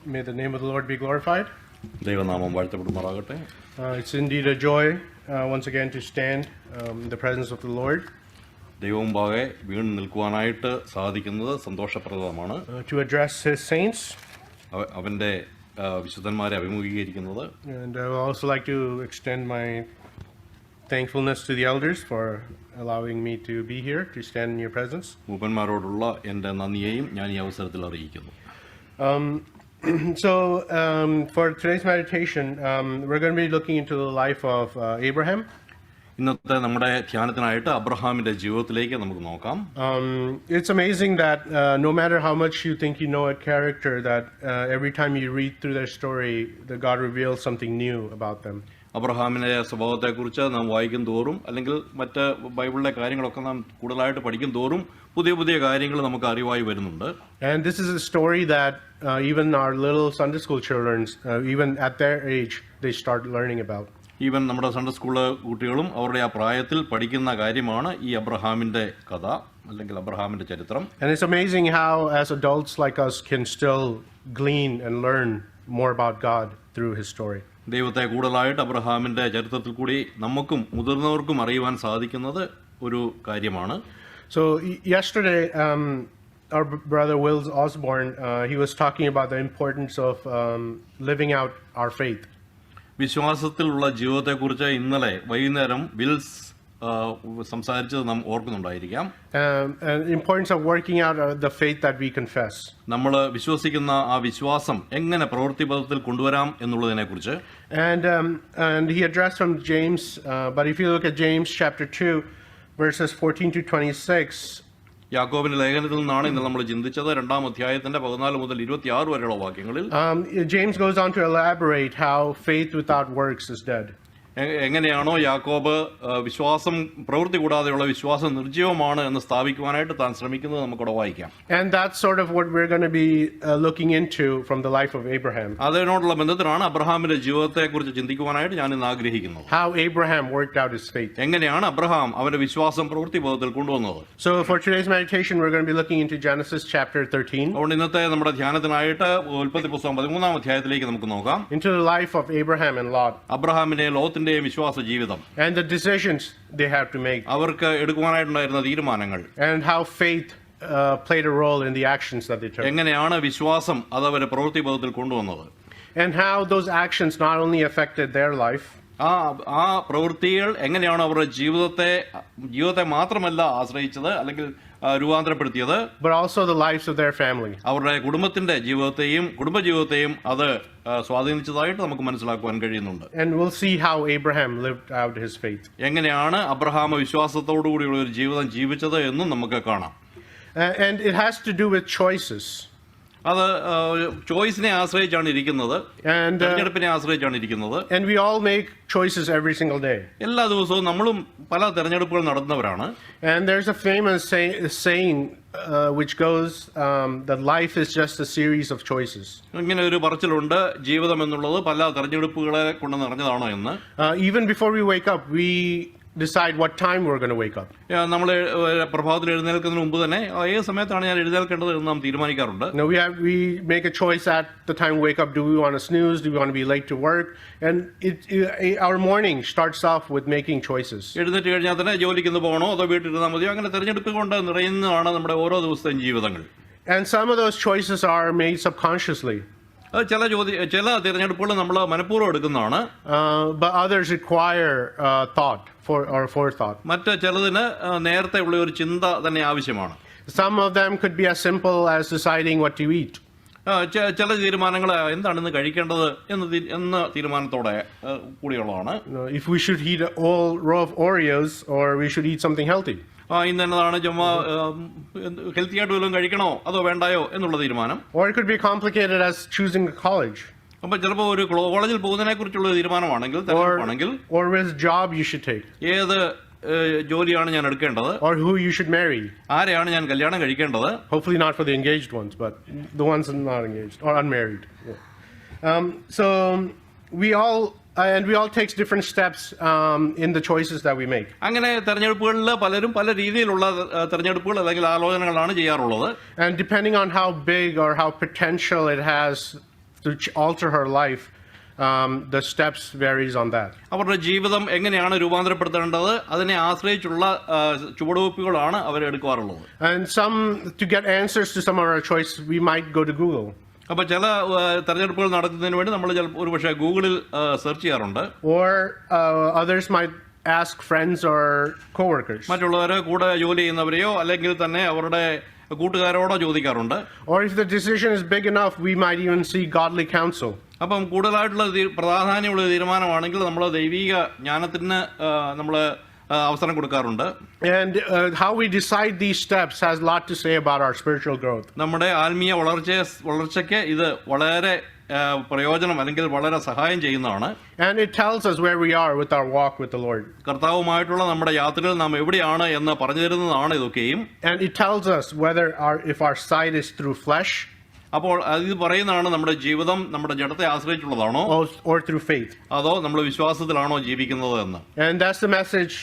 May the name of the Lord be glorified. ദൈവനാമം വാഴ്ത്തപ്പെടുമാറാകട്ടെ. It's indeed a joy once again to stand in the presence of the Lord. ദൈവമുമ്പാകെ വീണ് നിൽക്കുവാനായിട്ട് സാധിക്കുന്നത് സന്തോഷപ്രദമാണ്. To address His saints. അവൻ്റെ വിശുദ്ധന്മാരെ അഭിമുഖീകരിക്കുന്നത്. And I would also like to extend my thankfulness to the elders for allowing me to be here to stand in your presence. മൂപ്പന്മാരോടുള്ള എൻ്റെ നന്ദിയെയും ഞാൻ ഈ അവസരത്തിൽ അറിയിക്കുന്നു. So for today's meditation, we're going to be looking into the life of Abraham. ഇന്നത്തെ നമ്മുടെ ധ്യാനത്തിനായിട്ട് അബ്രഹാമിന്റെ ജീവിതത്തിലേക്ക് നമുക്ക് നോക്കാം. It's amazing that no matter how much you think you know a character, that every time you read through their story, that God reveals something new about them. അബ്രഹാമിന്റെ സ്വഭാവത്തെക്കുറിച്ച് നാം വായിക്കും തോറും അല്ലെങ്കിൽ മറ്റ് ബൈബിളിലെ കാര്യങ്ങളൊക്കെ നാം കൂടുതലായിട്ട് പഠിക്കും തോറും പുതിയ പുതിയ കാര്യങ്ങൾ നമുക്ക് അറിവായി വരുന്നുണ്ട്. And this is a story that even our little Sunday school children, even at their age, they start learning about. Even നമ്മുടെ സൺഡേ സ്കൂള് കുട്ടികളും അവരുടെ ആ പ്രായത്തിൽ പഠിക്കുന്ന കാര്യമാണ് ഈ അബ്രഹാമിന്റെ കഥ അല്ലെങ്കിൽ അബ്രഹാമിന്റെ ചരിത്രം. And it's amazing how as adults like us can still glean and learn more about God through his story. ദൈവത്തെ കൂടുതലായിട്ട് അബ്രഹാമിന്റെ ചരിത്രത്തിൽ കൂടി നമുക്കും മുതിർന്നവർക്കും അറിയുവാൻ സാധിക്കുന്നത് ഒരു കാര്യമാണ്. So yesterday our brother Will Osborne he was talking about the importance of living out our faith. വിശ്വാസത്തിലുള്ള ജീവിതത്തെക്കുറിച്ച് ഇന്നലെ വൈകുന്നേരം വിൽസ് സംസാരിച്ചത് നാം ഓർക്കുന്നുണ്ടായിരിക്കാം. Importance of working out the faith that we confess. നമ്മൾ വിശ്വസിക്കുന്ന ആ വിശ്വാസം എങ്ങനെ പ്രവൃത്തിപഥത്തിൽ കൊണ്ടുവരാം എന്നുള്ളതിനെ കുറിച്ച്. And he addressed from James, but if you look at James chapter 2 verses 14 to 26. യാക്കോബിന്റെ ലേഖനത്തിൽ നിന്നാണ് ഇന്ന് നമ്മൾ ചിന്തിച്ചത്. 2-ാം അധ്യായത്തിന്റെ 14 മുതൽ 26 വരെയുള്ള വാക്യങ്ങളിൽ James goes on to elaborate how faith without works is dead. എങ്ങനെയാണോ യാക്കോബ് വിശ്വാസം പ്രവൃത്തി കൂടാതെയുള്ള വിശ്വാസം നിർജ്ജീവമാണ് എന്ന് സ്ഥാപിക്കുവാനായിട്ട് താൻ ശ്രമിക്കുന്നത് നമുക്കിവിടെ വായിക്കാം. And that's sort of what we're going to be looking into from the life of Abraham. അതിനോടുള്ള ബന്ധത്തിലാണ് അബ്രഹാമിന്റെ ജീവിതത്തെക്കുറിച്ച് ചിന്തിക്കുവാനായിട്ട് ഞാൻ ഇന്ന് ആഗ്രഹിക്കുന്നത്. How Abraham worked out his faith. എങ്ങനെയാണ് അബ്രഹാം അവന്റെ വിശ്വാസം പ്രവൃത്തിപഥത്തിൽ കൊണ്ടുവന്നത്. So for today's meditation we're going to be looking into Genesis chapter 13. അതുകൊണ്ട് ഇന്നത്തെ നമ്മുടെ ധ്യാനത്തിനായിട്ട് ഉൽപ്പത്തി പുസ്തകം 13-ാം അധ്യായത്തിലേക്ക് നമുക്ക് നോക്കാം. Into the life of Abraham and Lot. അബ്രഹാമിന്റെ ലോത്തിന്റെ വിശ്വാസ ജീവിതം. And the decisions they have to make. അവർക്ക് എടുക്കുവാനായിട്ടുണ്ടായിരുന്ന തീരുമാനങ്ങൾ. And how faith played a role in the actions that they took. എങ്ങനെയാണ് വിശ്വാസം അത് അവരെ പ്രവൃത്തിപഥത്തിൽ കൊണ്ടുവന്നത്. And how those actions not only affected their life. ആ പ്രവൃത്തികൾ എങ്ങനെയാണ് അവരുടെ ജീവിതത്തെ മാത്രമല്ല ആശ്രയിച്ചത് അല്ലെങ്കിൽ രൂപാന്തരപ്പെടുത്തിയത്, but also the lives of their family. അവരുടെ കുടുംബത്തിന്റെ കുടുംബജീവിതത്തെയും അത് സ്വാധീനിച്ചതായിട്ട് നമുക്ക് മനസ്സിലാക്കുവാൻ കഴിയുന്നുണ്ട്. And we'll see how Abraham lived out his faith. എങ്ങനെയാണ് അബ്രഹാം വിശ്വാസത്തോടുകൂടിയുള്ള ഒരു ജീവിതം ജീവിച്ചത് എന്നും നമുക്ക് കാണാം. And it has to do with choices. അത് ചോയ്സിനെ ആശ്രയിച്ചാണ് ഇരിക്കുന്നത്, തെരഞ്ഞെടുപ്പിനെ ആശ്രയിച്ചാണ് ഇരിക്കുന്നത്. And we all make choices every single day. എല്ലാ ദിവസവും നമ്മളും പല തെരഞ്ഞെടുപ്പുകൾ നടത്തുന്നവരാണ്. And there's a famous saying which goes that life is just a series of choices. ഇങ്ങനെ ഒരു പറച്ചിലുണ്ട്, ജീവിതം എന്നുള്ളത് പല തെരഞ്ഞെടുപ്പുകളെ കൊണ്ട് നിറഞ്ഞതാണോ എന്ന്. Even before we wake up, we decide what time we're going to wake up. നമ്മൾ പ്രഭാതത്തിൽ എഴുന്നേൽക്കുന്നതിന് മുമ്പ് തന്നെ ഏത് സമയത്താണ് ഞാൻ എഴുന്നേൽക്കേണ്ടത് എന്ന് നാം തീരുമാനിക്കാറുണ്ട്. No, we make a choice at the time we wake up. Do we want to snooze? Do we want to be late to work? And our morning starts off with making choices. എഴുന്നേറ്റ് കഴിഞ്ഞാൽ തന്നെ ജോലിക്ക് പോകണോ അതോ വീട്ടിലിരുന്നാൽ മതിയോ, അങ്ങനെ തെരഞ്ഞെടുപ്പ് കൊണ്ട് നിറയുന്നതാണ് നമ്മുടെ ഓരോ ദിവസത്തെയും ജീവിതങ്ങൾ. And some of those choices are made subconsciously. ചില തിരഞ്ഞെടുപ്പുകൾ നമ്മൾ മനഃപൂർവ്വം എടുക്കുന്നതാണ്. But others require thought or forethought. മറ്റ് ചിലതിന് നേരത്തെ ഉള്ള ഒരു ചിന്ത തന്നെ ആവശ്യമാണ്. Some of them could be as simple as deciding what to eat. ചില തീരുമാനങ്ങൾ എന്താണെന്ന് കഴിക്കേണ്ടത് എന്ന തീരുമാനത്തോടെ കൂടിയുള്ളതാണ്. If we should eat a whole row of Oreos or we should eat something healthy. ഇന്ന് എന്നതാണ് ചുമ്മാ ഹെൽത്തി ആയിട്ട് വല്ലതും കഴിക്കണോ അതോ വേണ്ടായോ എന്നുള്ള തീരുമാനം. Or it could be complicated as choosing a college. അപ്പൊ ചിലപ്പോൾ ഒരു കോളേജിൽ പോകുന്നതിനെ കുറിച്ചുള്ള തീരുമാനമാണെങ്കിൽ, or which job you should take. ഏത് ജോലിയാണ് ഞാൻ എടുക്കേണ്ടത്, or who you should marry. ആരെയാണ് ഞാൻ കല്യാണം കഴിക്കേണ്ടത്. Hopefully not for the engaged ones, but the ones not engaged or unmarried. So we all takes different steps in the choices that we make. അങ്ങനെ തെരഞ്ഞെടുപ്പുകളിൽ പലരും പല രീതിയിലുള്ള തെരഞ്ഞെടുപ്പുകൾ അല്ലെങ്കിൽ ആലോചനകളാണ് ചെയ്യാറുള്ളത്. And depending on how big or how potential it has to alter her life, the steps varies on that. അവരുടെ ജീവിതം എങ്ങനെയാണ് രൂപാന്തരപ്പെടുത്തേണ്ടത് അതിനെ ആശ്രയിച്ചുള്ള ചുവടുവെപ്പുകളാണ് അവർ എടുക്കാറുള്ളത്. And to get answers to some of our choices, we might go to Google. അപ്പോൾ ചില തെരഞ്ഞെടുപ്പുകൾ നടത്തുന്നതിന് വേണ്ടി നമ്മൾ ഒരു പക്ഷേ ഗൂഗിളിൽ സെർച്ച് ചെയ്യാറുണ്ട്. Or others might ask friends or coworkers. മറ്റുള്ളവരെ കൂടെ ജോലി ചെയ്യുന്നവരെയോ അല്ലെങ്കിൽ തന്നെ അവരുടെ കൂട്ടുകാരോടോ ചോദിക്കാറുണ്ട്. Or if the decision is big enough, we might even seek godly counsel. അപ്പം കൂടുതലായിട്ടുള്ള പ്രാധാന്യമുള്ള തീരുമാനമാണെങ്കിൽ നമ്മൾ ദൈവിക ജ്ഞാനത്തിന് നമ്മൾ അവസരം കൊടുക്കാറുണ്ട്. And how we decide these steps has a lot to say about our spiritual growth. നമ്മുടെ ആത്മീയ വളർച്ചയ്ക്ക് ഇത് വളരെ പ്രയോജനം അല്ലെങ്കിൽ വളരെ സഹായം ചെയ്യുന്നതാണ്. And it tells us where we are with our walk with the Lord. കർത്താവുമായിട്ടുള്ള നമ്മുടെ യാത്രയിൽ നാം എവിടെയാണ് എന്ന് പറഞ്ഞു തരുന്നതാണ് ഇതൊക്കെയും. And it tells us if our sight is through flesh, അപ്പോൾ ഇത് പറയുന്നതാണ് നമ്മുടെ ജീവിതം നമ്മുടെ ജഡത്തെ ആശ്രയിച്ചുള്ളതാണോ or through faith. അതോ നമ്മൾ വിശ്വാസത്തിലാണോ ജീവിക്കുന്നത് എന്ന്. And that's the message,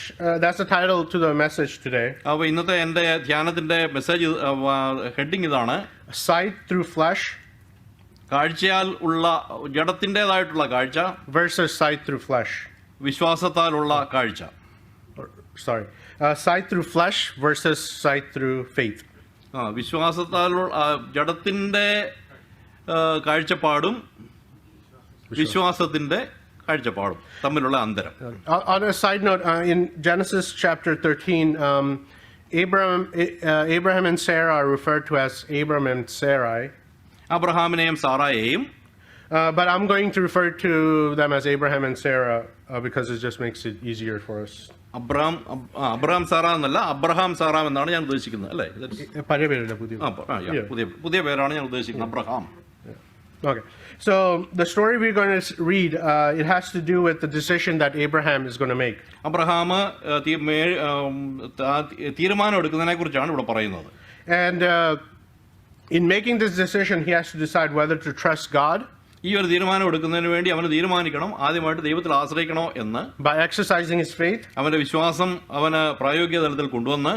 that's the title to the message today. അപ്പോൾ ഇന്നത്തെ എൻ്റെ ധ്യാനത്തിന്റെ മെസ്സേജ് ഹെഡിങ് ഇതാണ്: Sight through flesh കാഴ്ചയാൽ ഉള്ള ജഡത്തിൻ്റെതായിട്ടുള്ള കാഴ്ച versus sight through flesh. വിശ്വാസത്താലുള്ള കാഴ്ച. Sight through flesh versus sight through faith. വിശ്വാസത്താലുള്ള ജഡത്തിന്റെ കാഴ്ചപ്പാടും വിശ്വാസത്തിന്റെ കാഴ്ചപ്പാടും തമ്മിലുള്ള അന്തരം. On a side note, in Genesis chapter 13, Abraham and Sarah are referred to as Abram and Sarai. അബ്രഹാമിനെയും സാറായെയും. But I'm going to refer to them as Abraham and Sarah because it just makes it easier for us. Abraham സാറ എന്നല്ല, Abraham സാറാം എന്നാണ് ഞാൻ ഉദ്ദേശിക്കുന്നത്, അല്ലേ? പുതിയ പേരാണ് ഞാൻ ഉദ്ദേശിക്കുന്നത്, Abraham. Okay, so the story we're going to read, it has to do with the decision that Abraham is going to make. Abraham തീരുമാനം എടുക്കുന്നതിനെ കുറിച്ചാണ് ഇവിടെ പറയുന്നത്. And in making this decision, he has to decide whether to trust God. ഈ ഒരു തീരുമാനം എടുക്കുന്നതിന് വേണ്ടി അവന് തീരുമാനിക്കണം ആദ്യമായിട്ട് ദൈവത്തിൽ ആശ്രയിക്കണോ എന്ന്. By exercising his faith. അവന്റെ വിശ്വാസം അവന് പ്രായോഗിക തലത്തിൽ കൊണ്ടുവന്ന്.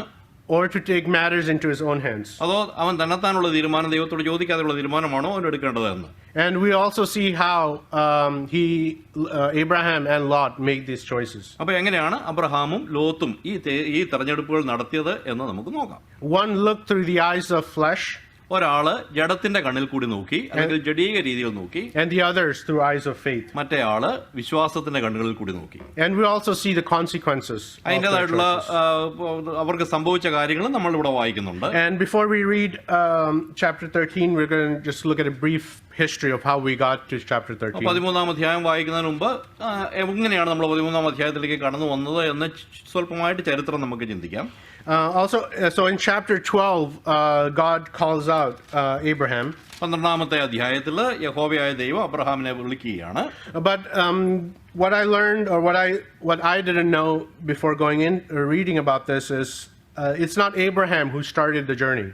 Or to take matters into his own hands. അതോ അവൻ തന്നെത്താനുള്ള തീരുമാനം ദൈവത്തോട് ചോദിക്കാതെയുള്ള തീരുമാനമാണോ അവൻ എടുക്കേണ്ടത് എന്ന്. And we also see how Abraham and Lot made these choices. അപ്പോൾ എങ്ങനെയാണ് അബ്രഹാമും ലോത്തും ഈ തെരഞ്ഞെടുപ്പുകൾ നടത്തിയത് എന്ന് നമുക്ക് നോക്കാം. One looked through the eyes of flesh. ഒരാള് ജഡത്തിന്റെ കണ്ണിൽ കൂടി നോക്കി, അല്ലെങ്കിൽ ജഡീക രീതിയിൽ നോക്കി. And the others through eyes of faith. മറ്റേ ആള് വിശ്വാസത്തിന്റെ കണ്ണുകളിൽ കൂടി നോക്കി. And we also see the consequences. അതിൻ്റെതായിട്ടുള്ള അവർക്ക് സംഭവിച്ച കാര്യങ്ങൾ നമ്മൾ ഇവിടെ വായിക്കുന്നുണ്ട്. And before we read chapter 13, we're going to just look at a brief history of how we got to chapter 13. 13-ാം അധ്യായം വായിക്കുന്നതിന് മുമ്പ് എങ്ങനെയാണ് നമ്മൾ 13-ാം അധ്യായത്തിലേക്ക് കടന്നു വന്നത് എന്ന് സ്വല്പമായിട്ട് ചരിത്രം നമുക്ക് ചിന്തിക്കാം. So in chapter 12, God calls out Abraham. 12-ാമത്തെ അധ്യായത്തിൽ യഹോവയായ ദൈവം അബ്രഹാമിനെ വിളിക്കുകയാണ്. But what I learned, or what I didn't know before going in reading about this is it's not Abraham who started the journey.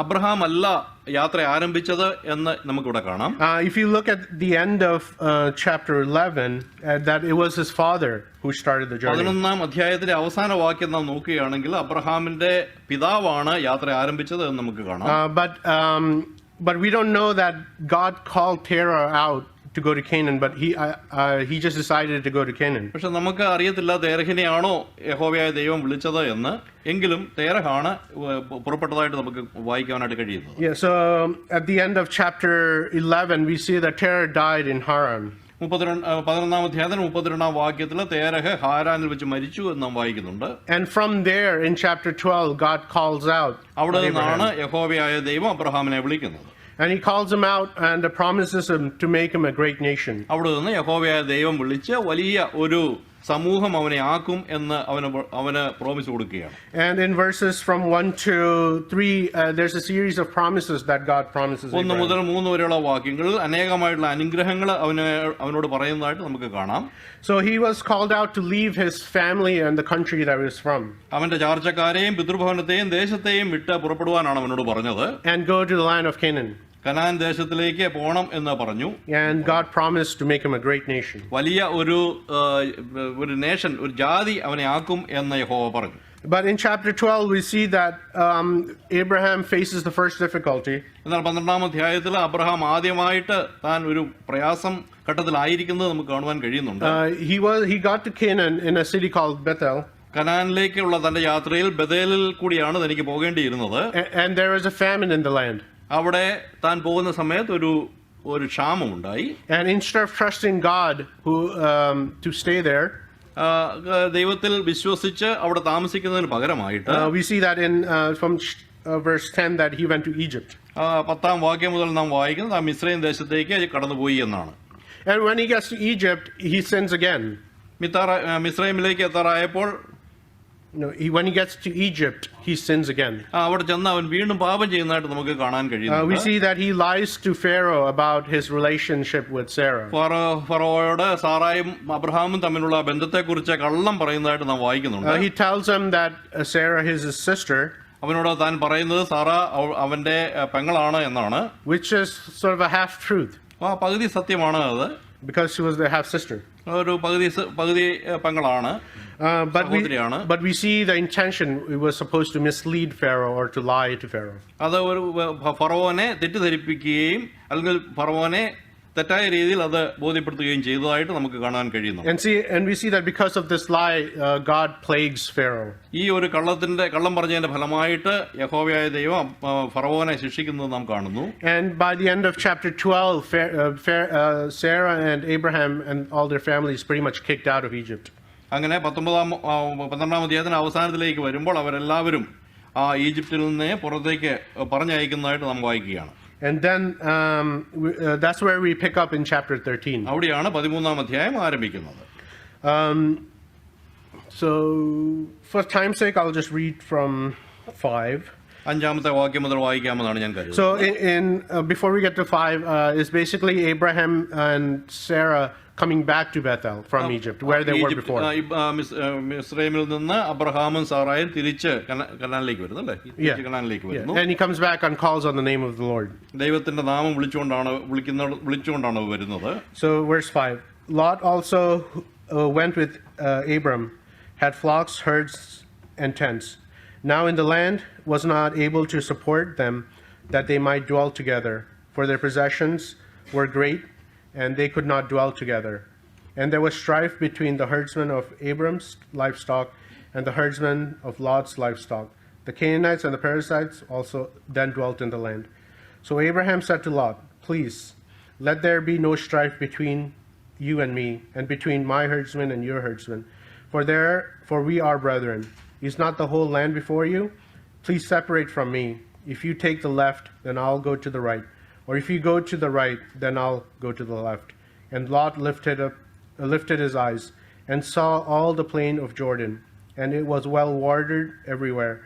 Abraham അല്ല യാത്ര ആരംഭിച്ചത് എന്ന് നമുക്കിവിടെ കാണാം. If you look at the end of chapter 11, that it was his father who started the journey. 11-ാം അധ്യായത്തിലെ അവസാന വാക്യം നാം നോക്കുകയാണെങ്കിൽ അബ്രഹാമിന്റെ പിതാവാണ് യാത്ര ആരംഭിച്ചത് എന്ന് നമുക്ക് കാണാം. But we don't know that God called Terah out to go to Canaan, but he just decided to go to Canaan. പക്ഷെ നമുക്ക് അറിയത്തില്ല തേരഹിനെയാണോ യഹോവയായ ദൈവം വിളിച്ചത് എന്ന്. എങ്കിലും തേരഹാണ് പുറപ്പെട്ടതായിട്ട് നമുക്ക് വായിക്കാനായിട്ട് കഴിയുന്നത്. Yeah, so at the end of chapter 11 we see that Terah died in Haran. 11-ാം അധ്യായത്തിൽ 32-ാം വാക്യത്തിൽ തേരഹ് ഹാരാനിൽ വെച്ച് മരിച്ചു എന്ന് നാം വായിക്കുന്നുണ്ട്. And from there in chapter 12 God calls out. അവിടെ നിന്നാണ് യഹോവയായ ദൈവം അബ്രഹാമിനെ വിളിക്കുന്നത്. And he calls him out and promises him to make him a great nation. അവിടെ നിന്ന് യഹോവയായ ദൈവം വിളിച്ച് വലിയ ഒരു സമൂഹം അവനെ ആക്കും എന്ന് അവന് പ്രോമിസ് കൊടുക്കുകയാണ്. And in verses from 1 to 3 there's a series of promises that God promises Abraham. 1 മുതൽ 3 വരെയുള്ള വാക്യങ്ങളിൽ അനേകമായിട്ടുള്ള അനുഗ്രഹങ്ങൾ അവനോട് പറയുന്നതായിട്ട് നമുക്ക് കാണാം. So he was called out to leave his family and the country that he was from. അവന്റെ ചാർച്ചക്കാരെയും പിതൃഭവനത്തെയും ദേശത്തെയും വിട്ട് പുറപ്പെടുവാനാണ് അവനോട് പറഞ്ഞത്. And go to the land of Canaan. Canaan ദേശത്തിലേക്ക് പോകണം എന്ന് പറഞ്ഞു. And God promised to make him a great nation. വലിയ ഒരു നേഷൻ, ഒരു ജാതി അവനെ ആക്കും എന്ന് യഹോവ പറഞ്ഞു. But in chapter 12, we see that Abraham faces the first difficulty. എന്നാൽ 12-ാം അധ്യായത്തിൽ അബ്രഹാം ആദ്യമായിട്ട് താൻ ഒരു പ്രയാസം ഘട്ടത്തിലായിരിക്കുന്നത് നമുക്ക് കാണുവാൻ കഴിയുന്നുണ്ട്. He got to Canaan in a city called Bethel. കനാനിലേക്കുള്ള തന്റെ യാത്രയിൽ ബഥേലിൽ കൂടിയാണ് തനിക്ക് പോകേണ്ടിയിരുന്നത്. And there was a famine in the land. അവിടെ താൻ പോകുന്ന സമയത്ത് ഒരു ക്ഷാമമുണ്ടായി. And instead of trusting God to stay there, ദൈവത്തിൽ വിശ്വസിച്ച് അവിടെ താമസിക്കുന്നതിന് പകരമായിട്ട് we see that in from verse 10 that he went to Egypt. 10-ാം വാക്യം മുതൽ നാം വായിക്കുന്നത് ആ മിസ്രൈം ദേശത്തേക്ക് കടന്നുപോയി എന്നാണ്. And when he gets to Egypt, he sins again. മിസ്രൈമിലേക്ക് എത്താറായപ്പോൾ when he gets to Egypt, he sins again. അവിടെ ചെന്ന് അവൻ വീണ്ടും പാപം ചെയ്യുന്നതായിട്ട് നമുക്ക് കാണാൻ കഴിയും. We see that he lies to Pharaoh about his relationship with Sarah. ഫറവോയോട് സാറായും അബ്രഹാമും തമ്മിലുള്ള ബന്ധത്തെക്കുറിച്ച് കള്ളം പറയുന്നതായിട്ട് നാം വായിക്കുന്നുണ്ട്. He tells him that Sarah is his sister. അവനോട് താൻ പറയുന്നത് സാറ അവന്റെ പെങ്ങളാണ് എന്നാണ്. Which is sort of a half truth. പകുതി സത്യമാണ് അത്. Because she was the half sister. ഒരു പകുതി പെങ്ങളാണ്. But we see the intention. It was supposed to mislead Pharaoh or to lie to Pharaoh. അത് ഒരു ഫറവോനെ തെറ്റിദ്ധരിപ്പിക്കുകയും അല്ലെങ്കിൽ ഫറവോനെ തെറ്റായ രീതിയിൽ അത് ബോധ്യപ്പെടുത്തുകയും ചെയ്തതായിട്ട് നമുക്ക് കാണാൻ കഴിയുന്നു. And we see that because of this lie, God plagues Pharaoh. ഈ ഒരു കള്ളം പറഞ്ഞതിന്റെ ഫലമായിട്ട് യഹോവയായ ദൈവം ഫറവോനെ ശിക്ഷിക്കുന്നത് നാം കാണുന്നു. And by the end of chapter 12, Sarah and Abraham and all their families pretty much kicked out of Egypt. അങ്ങനെ 12-ാം അധ്യായത്തിന്റെ അവസാനത്തിലേക്ക് വരുമ്പോൾ അവരെല്ലാവരും ഈജിപ്തിൽ നിന്ന് പുറത്തേക്ക് പറഞ്ഞയക്കുന്നതായിട്ട് നാം വായിക്കുകയാണ്. And then that's where we pick up in chapter 13. അവിടെയാണ് 13-ാം അധ്യായം ആരംഭിക്കുന്നത്. So for time's sake, I'll just read from 5. 5-ാമത്തെ വാക്യം മുതൽ വായിക്കാമെന്നാണ് ഞാൻ കരുതുന്നത്. So before we get to 5, is basically Abraham and Sarah coming back to Bethel from Egypt, where they were before. മിസ്രൈമിൽ നിന്ന് അബ്രഹാമും സാറായും തിരിച്ച് കനാനിലേക്ക് വരുന്നു അല്ലേ? കനാനിലേക്ക് വരുന്നു. And he comes back and calls on the name of the Lord. ദൈവത്തിന്റെ നാമം വിളിച്ചുകൊണ്ടാണ് വരുന്നത്. So verse 5. Lot also went with Abram, had flocks, herds, and tents. Now in the land was not able to support them, that they might dwell together, for their possessions were great, and they could not dwell together. And there was strife between the herdsmen of Abram's livestock and the herdsmen of Lot's livestock. The Canaanites and the Perizzites also then dwelt in the land. So Abraham said to Lot, "Please, let there be no strife between you and me, and between my herdsmen and your herdsmen, for we are brethren. Is not the whole land before you? Please separate from me. If you take the left, then I'll go to the right. Or if you go to the right, then I'll go to the left." And Lot lifted his eyes and saw all the plain of Jordan, and it was well watered everywhere,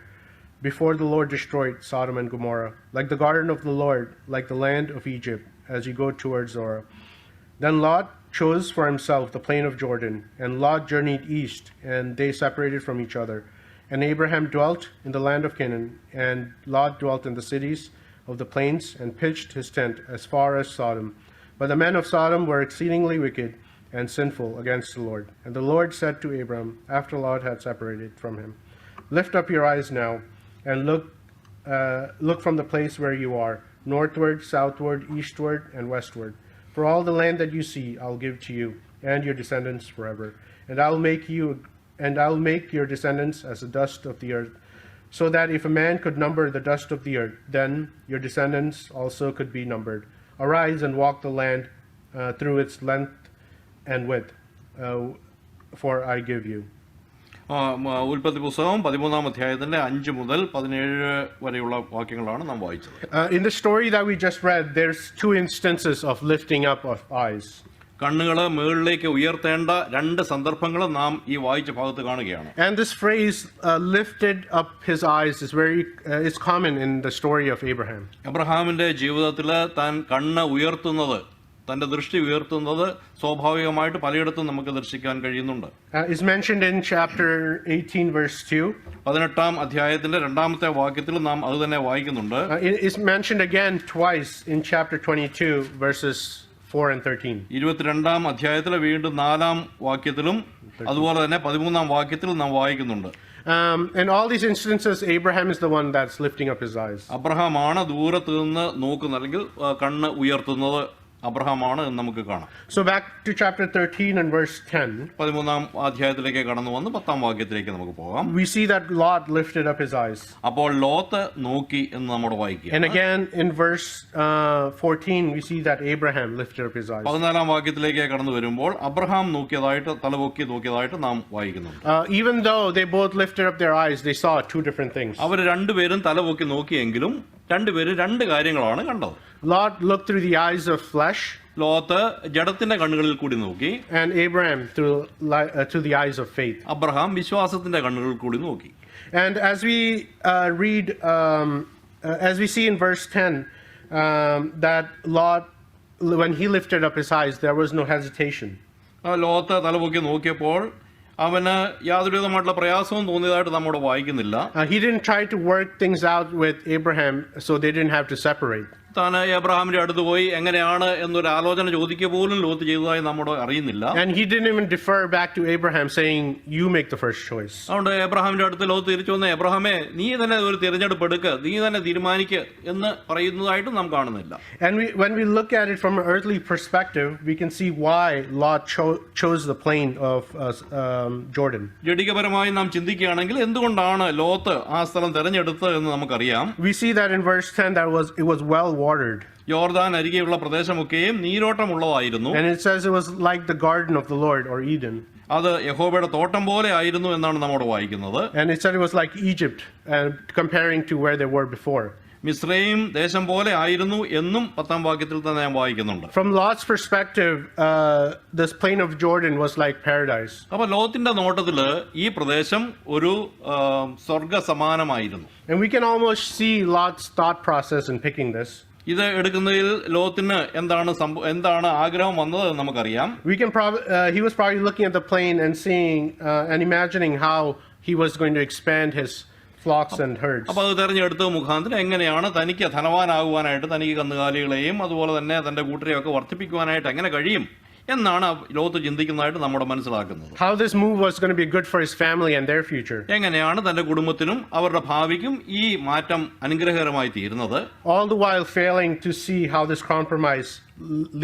before the Lord destroyed Sodom and Gomorrah, like the garden of the Lord, like the land of Egypt, as you go towards Zorah. Then Lot chose for himself the plain of Jordan, and Lot journeyed east, and they separated from each other. And Abraham dwelt in the land of Canaan, and Lot dwelt in the cities of the plains, and pitched his tent as far as Sodom. But the men of Sodom were exceedingly wicked and sinful against the Lord. And the Lord said to Abram, after Lot had separated from him, "Lift up your eyes now, and look from the place where you are, northward, southward, eastward, and westward. For all the land that you see, I'll give to you and your descendants forever. And I'll make your descendants as the dust of the earth, so that if a man could number the dust of the earth, then your descendants also could be numbered. Arise and walk the land through its length and width, for I give you." ഉൽപ്പത്തി പുസ്തകം 13-ാം അധ്യായത്തിന്റെ 5 മുതൽ 17 വരെയുള്ള വാക്യങ്ങളാണ് നാം വായിച്ചത്. In the story that we just read, there's 2 instances of lifting up of eyes. കണ്ണുകൾ മുകളിലേക്ക് ഉയർത്തേണ്ട 2 സന്ദർഭങ്ങൾ നാം ഈ വായിച്ച ഭാഗത്ത് കാണുകയാണ്. And this phrase lifted up his eyes is common in the story of Abraham. അബ്രഹാമിന്റെ ജീവിതത്തിൽ താൻ കണ്ണ് ഉയർത്തുന്നത്, തന്റെ ദൃഷ്ടി ഉയർത്തുന്നത് സ്വാഭാവികമായിട്ട് പലയിടത്തും നമുക്ക് ദർശിക്കാൻ കഴിയുന്നുണ്ട്. Is mentioned in chapter 18 verse 2. 18-ാം അധ്യായത്തിന്റെ 2-ാമത്തെ വാക്യത്തിൽ നാം അത് തന്നെ വായിക്കുന്നുണ്ട്. It is mentioned again twice in chapter 22 verses 4 and 13. 22-ാം അധ്യായത്തിൽ വീണ്ടും 4-ാം വാക്യത്തിലും അതുപോലെ തന്നെ 13-ാം വാക്യത്തിലും നാം വായിക്കുന്നുണ്ട്. In all these instances, Abraham is the one that's lifting up his eyes. അബ്രഹാമാണ് ദൂരത്ത് നിന്ന് നോക്കുന്നത് അല്ലെങ്കിൽ കണ്ണ് ഉയർത്തുന്നത് അബ്രഹാമാണ് എന്ന് നമുക്ക് കാണാം. So back to chapter 13 and verse 10. 13-ാം അധ്യായത്തിലേക്ക് കടന്നു വന്ന് 10-ാം വാക്യത്തിലേക്ക് നമുക്ക് പോകാം. We see that Lot lifted up his eyes. അപ്പോൾ ലോത്ത് നോക്കി എന്ന് നമ്മൾ വായിക്കുക. And again in verse 14 we see that Abraham lifted up his eyes. 14-ാം വാക്യത്തിലേക്ക് കടന്നു വരുമ്പോൾ അബ്രഹാം നോക്കിയതായിട്ട് തലപൊക്കി നോക്കിയതായിട്ട് നാം വായിക്കുന്നുണ്ട്. Even though they both lifted up their eyes, they saw two different things. അവർ രണ്ടുപേരും തലപൊക്കി നോക്കിയെങ്കിലും രണ്ടുപേരും രണ്ട് കാര്യങ്ങളാണ് കണ്ടത്. Lot looked through the eyes of flesh. Lot ജഡത്തിന്റെ കണ്ണുകളിൽ കൂടി നോക്കി. And Abraham through the eyes of faith. Abraham വിശ്വാസത്തിന്റെ കണ്ണുകളിൽ കൂടി നോക്കി. And as we read, as we see in verse 10, that Lot, when he lifted up his eyes, there was no hesitation. Lot തലപൊക്കി നോക്കിയപ്പോൾ അവന് യാതൊരുവിധമായിട്ടുള്ള പ്രയാസവും തോന്നിയതായിട്ട് നമ്മോട് വായിക്കുന്നില്ല. He didn't try to work things out with Abraham, so they didn't have to separate. താൻ എബ്രഹാമിന്റെ അടുത്ത് പോയി എങ്ങനെയാണ് എന്നൊരു ആലോചന ചോദിക്കുക പോലും ലോത്ത് ചെയ്തതായി നമ്മോട് അറിയുന്നില്ല. And he didn't even defer back to Abraham, saying, "You make the first choice." അതുകൊണ്ട് എബ്രഹാമിന്റെ അടുത്ത് ലോത്ത് തിരിച്ചു വന്ന് എബ്രഹാമേ നീ തന്നെ ഒരു തിരഞ്ഞെടുപ്പ് എടുക്കുക, നീ തന്നെ തീരുമാനിക്കുക എന്ന് പറയുന്നതായിട്ട് നാം കാണുന്നില്ല. And when we look at it from an earthly perspective, we can see why Lot chose the plain of Jordan. ജഡികപരമായി നാം ചിന്തിക്കുകയാണെങ്കിൽ എന്തുകൊണ്ടാണ് ലോത്ത് ആ സ്ഥലം തിരഞ്ഞെടുത്തത് എന്ന് നമുക്കറിയാം. We see that in verse 10 that it was well watered. യോർദാൻ അരികെയുള്ള പ്രദേശമൊക്കെയും നീരോട്ടമുള്ളതായിരുന്നു. And it says it was like the garden of the Lord, or Eden. അത് യഹോവയുടെ തോട്ടം പോലെ ആയിരുന്നു എന്നാണ് നമ്മോട് വായിക്കുന്നത്. And it said it was like Egypt, comparing to where they were before. മിസ്രയീം ദേശം പോലെ ആയിരുന്നു എന്നും 10-ാം വാക്യത്തിൽ തന്നെ ഞാൻ വായിക്കുന്നുണ്ട്. From Lot's perspective, this plain of Jordan was like paradise. അപ്പോൾ ലോത്തിന്റെ നോട്ടത്തില് ഈ പ്രദേശം ഒരു സ്വർഗ സമാനമായിരുന്നു. And we can almost see Lot's thought process in picking this. ഇത് എടുക്കുന്നതിൽ ലോത്തിന് എന്താണ് ആഗ്രഹം വന്നത് നമുക്കറിയാം. We can he was probably looking at the plain and seeing and imagining how he was going to expand his flocks and herds. അപ്പോൾ അത് തെരഞ്ഞെടുത്ത മുഖാന്തരം എങ്ങനെയാണ് തനിക്ക് ധനവാനാകുവാനായിട്ട് തനിക്ക് കന്നുകാലികളെയും അതുപോലെ തന്നെ തന്റെ കൂട്ടരെയും ഒക്കെ വർദ്ധിപ്പിക്കുവാനായിട്ട് എങ്ങനെ കഴിയും എന്നാണ് ലോത്ത് ചിന്തിക്കുന്നതായിട്ട് നമ്മുടെ മനസ്സിലാക്കുന്നത്. How this move was going to be good for his family and their future. എങ്ങനെയാണ് തന്റെ കുടുംബത്തിനും അവരുടെ ഭാവിക്കും ഈ മാറ്റം അനുഗ്രഹകരമായി തീരുന്നത്. All the while failing to see how this compromise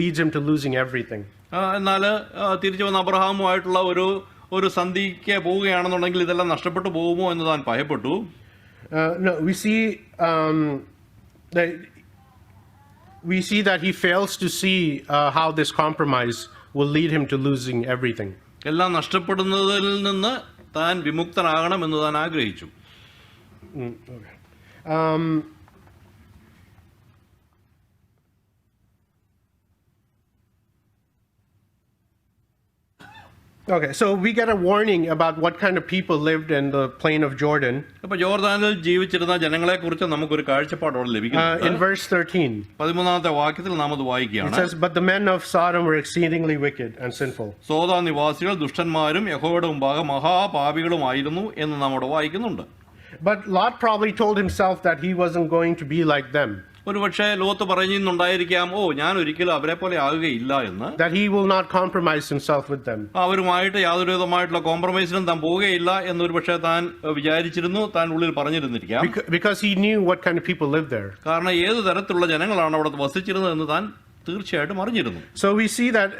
leads him to losing everything. എന്നാൽ തിരിച്ചു വന്ന അബ്രഹാമുമായിട്ടുള്ള ഒരു സന്ധിക്ക് പോവുകയാണെന്നുണ്ടെങ്കിൽ ഇതെല്ലാം നഷ്ടപ്പെട്ടു പോകുമോ എന്ന് താൻ ഭയപ്പെട്ടു. No, we see that he fails to see how this compromise will lead him to losing everything. എല്ലാം നഷ്ടപ്പെടുന്നതിൽ നിന്ന് താൻ വിമുക്തനാകണം എന്ന് താൻ ആഗ്രഹിച്ചു. Okay, so we get a warning about what kind of people lived in the plain of Jordan. അപ്പോൾ യോർദാനിൽ ജീവിച്ചിരുന്ന ജനങ്ങളെക്കുറിച്ച് നമുക്കൊരു കാഴ്ചപ്പാട് അവിടെ ലഭിക്കുന്നു. In verse 13. 13-ാമത്തെ വാക്യത്തിൽ നാം അത് വായിക്കുകയാണ്. It says, "But the men of Sodom were exceedingly wicked and sinful." Sodom നിവാസികൾ ദുഷ്ടന്മാരും യഹോവയുടെ മുമ്പാകെ മഹാപാപികളുമായിരുന്നു എന്ന് നാം അവിടെ വായിക്കുന്നുണ്ട്. But Lot probably told himself that he wasn't going to be like them. ഒരുപക്ഷെ ലോത്ത് പറയുന്നുണ്ടായിരിക്കാം, ഞാൻ ഒരിക്കലും അവരെ പോലെ ആകുകയില്ല എന്ന്. That he will not compromise himself with them. അവരുമായിട്ട് യാതൊരു വിധമായിട്ടുള്ള കോംപ്രമൈസിനും താൻ പോവുകയില്ല എന്നൊരു പക്ഷേ താൻ വിചാരിച്ചിരുന്നു, താൻ ഉള്ളിൽ പറഞ്ഞിരുന്നിരിക്കാം. Because he knew what kind of people lived there. കാരണം ഏത് തരത്തിലുള്ള ജനങ്ങളാണ് അവിടെ വസിച്ചിരുന്നത് എന്ന് താൻ തീർച്ചയായിട്ടും അറിഞ്ഞിരുന്നു. So we see that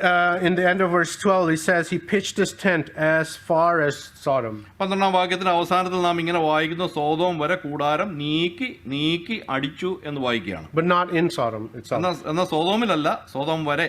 in the end of verse 12 he says he pitched his tent as far as Sodom. 12-ാം വാക്യത്തിന്റെ അവസാനത്തിൽ നാം ഇങ്ങനെ വായിക്കുന്നു, സോദോം വരെ കൂടാരം നീക്കി അടിച്ചു എന്ന് വായിക്കുകയാണ്. But not in Sodom itself. എന്നാൽ സോദോമിലല്ല, സോദോം വരെ.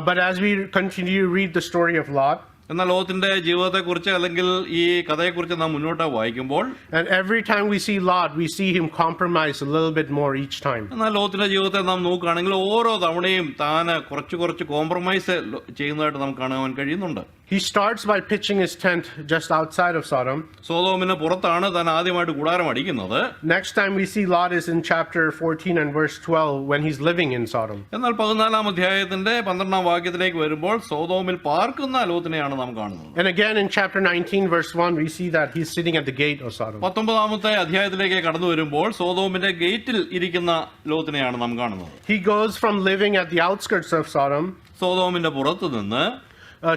But as we continue to read the story of Lot, എന്നാൽ ലോത്തിന്റെ ജീവിതത്തെക്കുറിച്ച് അല്ലെങ്കിൽ ഈ കഥയെക്കുറിച്ച് നാം മുന്നോട്ട് വായിക്കുമ്പോൾ, and every time we see Lot, we see him compromise a little bit more each time. എന്നാൽ ലോത്തിന്റെ ജീവിതത്തെ നാം നോക്കുകയാണെങ്കിൽ ഓരോ തവണയും താൻ കുറച്ച് കോംപ്രമൈസ് ചെയ്യുന്നതായിട്ട് നമുക്ക് കാണുവാൻ കഴിയുന്നുണ്ട്. He starts by pitching his tent just outside of Sodom. സോദോമിന് പുറത്താണ് താൻ ആദ്യമായിട്ട് കൂടാരം അടിക്കുന്നത്. Next time we see Lot is in chapter 14 and verse 12 when he's living in Sodom. എന്നാൽ 14-ാം അധ്യായത്തിന്റെ 12-ാം വാക്യത്തിലേക്ക് വരുമ്പോൾ സോദോമിൽ പാർക്കുന്ന ലോത്തിനെയാണ് നാം കാണുന്നത്. And again in chapter 19 verse 1 we see that he's sitting at the gate of Sodom. 19-ാമത്തെ അധ്യായത്തിലേക്ക് കടന്നു വരുമ്പോൾ സോദോമിന്റെ ഗേറ്റിൽ ഇരിക്കുന്ന ലോത്തിനെയാണ് നാം കാണുന്നത്. He goes from living at the outskirts of Sodom സോദോമിന്റെ പുറത്തു നിന്ന്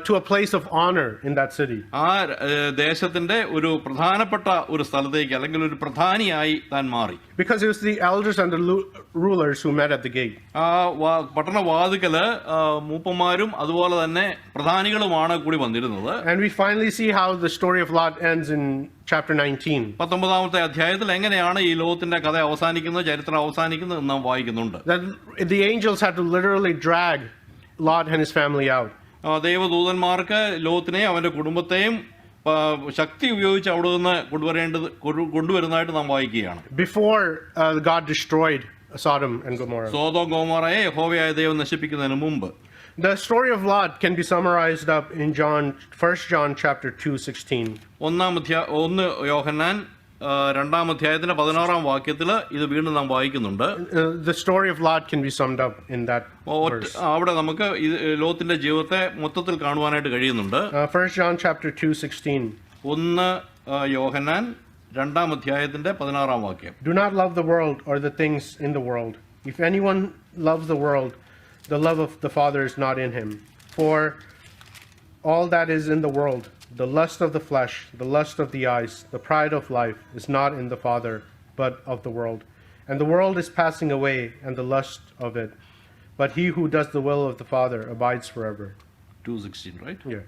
to a place of honor in that city. ആ ദേശത്തിന്റെ ഒരു പ്രധാനപ്പെട്ട ഒരു സ്ഥലത്തേക്ക് അല്ലെങ്കിൽ ഒരു പ്രധാനിയായി താൻ മാറി. Because it was the elders and the rulers who met at the gate. ആ പട്ടണ വാതിക്കല് മൂപ്പന്മാരും അതുപോലെ തന്നെ പ്രധാനികളുമാണ് കൂടി വന്നിരുന്നത്. And we finally see how the story of Lot ends in chapter 19. 19-ാമത്തെ അധ്യായത്തിൽ എങ്ങനെയാണ് ഈ ലോകത്തിന്റെ കഥ അവസാനിക്കുന്നത്, ചരിത്രം അവസാനിക്കുന്നത് എന്ന് നാം വായിക്കുന്നുണ്ട്. That the angels had to literally drag Lot and his family out. ദൈവദൂതന്മാർക്ക് ലോത്തിനെയും അവന്റെ കുടുംബത്തെയും ശക്തി ഉപയോഗിച്ച് അവിടെ നിന്ന് കൊണ്ടുവരുന്നതായിട്ട് നാം വായിക്കുകയാണ്. Before God destroyed Sodom and Gomorrah. Sodom ഗോമോറയെ യഹോവയായ ദൈവം നശിപ്പിക്കുന്നതിന് മുമ്പ്. The story of Lot can be summarized up in 1 John chapter 2:16. 1 യോഹന്നാൻ 2-ാം അധ്യായത്തിന്റെ 16-ാം വാക്യത്തിൽ ഇത് വീണ്ടും നാം വായിക്കുന്നുണ്ട്. The story of Lot can be summed up in that verse. അവിടെ നമുക്ക് ലോത്തിന്റെ ജീവിതത്തെ മൊത്തത്തിൽ കാണുവാനായിട്ട് കഴിയുന്നുണ്ട്. 1 John chapter 2:16. 1 യോഹന്നാൻ 2-ാം അധ്യായത്തിന്റെ 16-ാം വാക്യം. Do not love the world or the things in the world. If anyone loves the world, the love of the Father is not in him. For all that is in the world, the lust of the flesh, the lust of the eyes, the pride of life, is not in the Father, but of the world. And the world is passing away, and the lust of it. But he who does the will of the Father abides forever. 2:16, right? Yeah.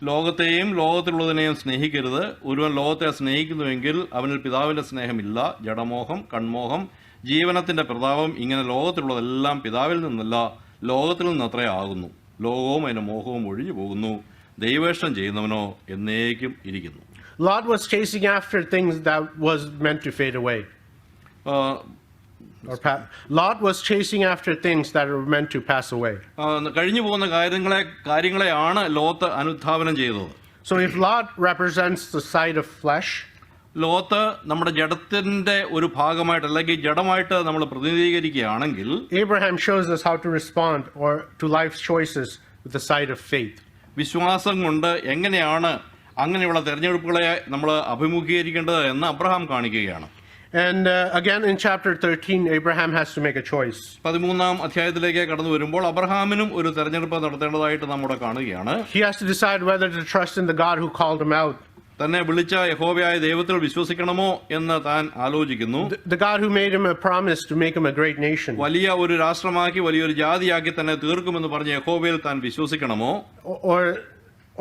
ലോകത്തെയും ലോകത്തിലുള്ളതിനെയും സ്നേഹിക്കരുത്. ഒരുവൻ ലോകത്തെ സ്നേഹിക്കുന്നുവെങ്കിൽ അവനിൽ പിതാവിന്റെ സ്നേഹമില്ല. ജഡമോഹം, കൺമോഹം, ജീവനത്തിന്റെ പ്രതാപം, ഇങ്ങനെ ലോകത്തിലുള്ളതെല്ലാം പിതാവിൽ നിന്നല്ല, ലോകത്തിൽ നിന്നത്രേ ആകുന്നു. ലോകവും അതിന്റെ മോഹവും ഒഴിഞ്ഞു പോകുന്നു. ദൈവേഷ്ടം ചെയ്യുന്നവനോ എന്നേക്കും ഇരിക്കുന്നു. Lot was chasing after things that was meant to fade away. Lot was chasing after things that were meant to pass away. കഴിഞ്ഞു പോകുന്ന കാര്യങ്ങളെയാണ് ലോത്ത് അനുധാവനം ചെയ്തത്. So if Lot represents the side of flesh, Lot നമ്മുടെ ജഡത്തിന്റെ ഒരു ഭാഗമായിട്ട് അല്ലെങ്കിൽ ജഡമായിട്ട് നമ്മൾ പ്രതിനിധീകരിക്കുകയാണെങ്കിൽ, Abraham shows us how to respond or to life's choices with the side of faith. വിശ്വാസം കൊണ്ട് എങ്ങനെയാണ് അങ്ങനെയുള്ള തെരഞ്ഞെടുപ്പുകളെ നമ്മൾ അഭിമുഖീകരിക്കേണ്ടത് എന്ന് അബ്രഹാം കാണിക്കുകയാണ്. And again in chapter 13, Abraham has to make a choice. 13-ാം അധ്യായത്തിലേക്ക് കടന്നു വരുമ്പോൾ അബ്രഹാമിനും ഒരു തെരഞ്ഞെടുപ്പ് നടത്തേണ്ടതായിട്ട് നമ്മുടെ കാണുകയാണ്. He has to decide whether to trust in the God who called him out. തന്നെ വിളിച്ച യഹോവയായ ദൈവത്തിൽ വിശ്വസിക്കണമോ എന്ന് താൻ ആലോചിക്കുന്നു. The God who made him a promise to make him a great nation. വലിയ ഒരു രാഷ്ട്രമാക്കി വലിയൊരു ജാതിയാക്കി തന്നെ തീർക്കുമെന്ന് പറഞ്ഞ യഹോവയിൽ താൻ വിശ്വസിക്കണമോ,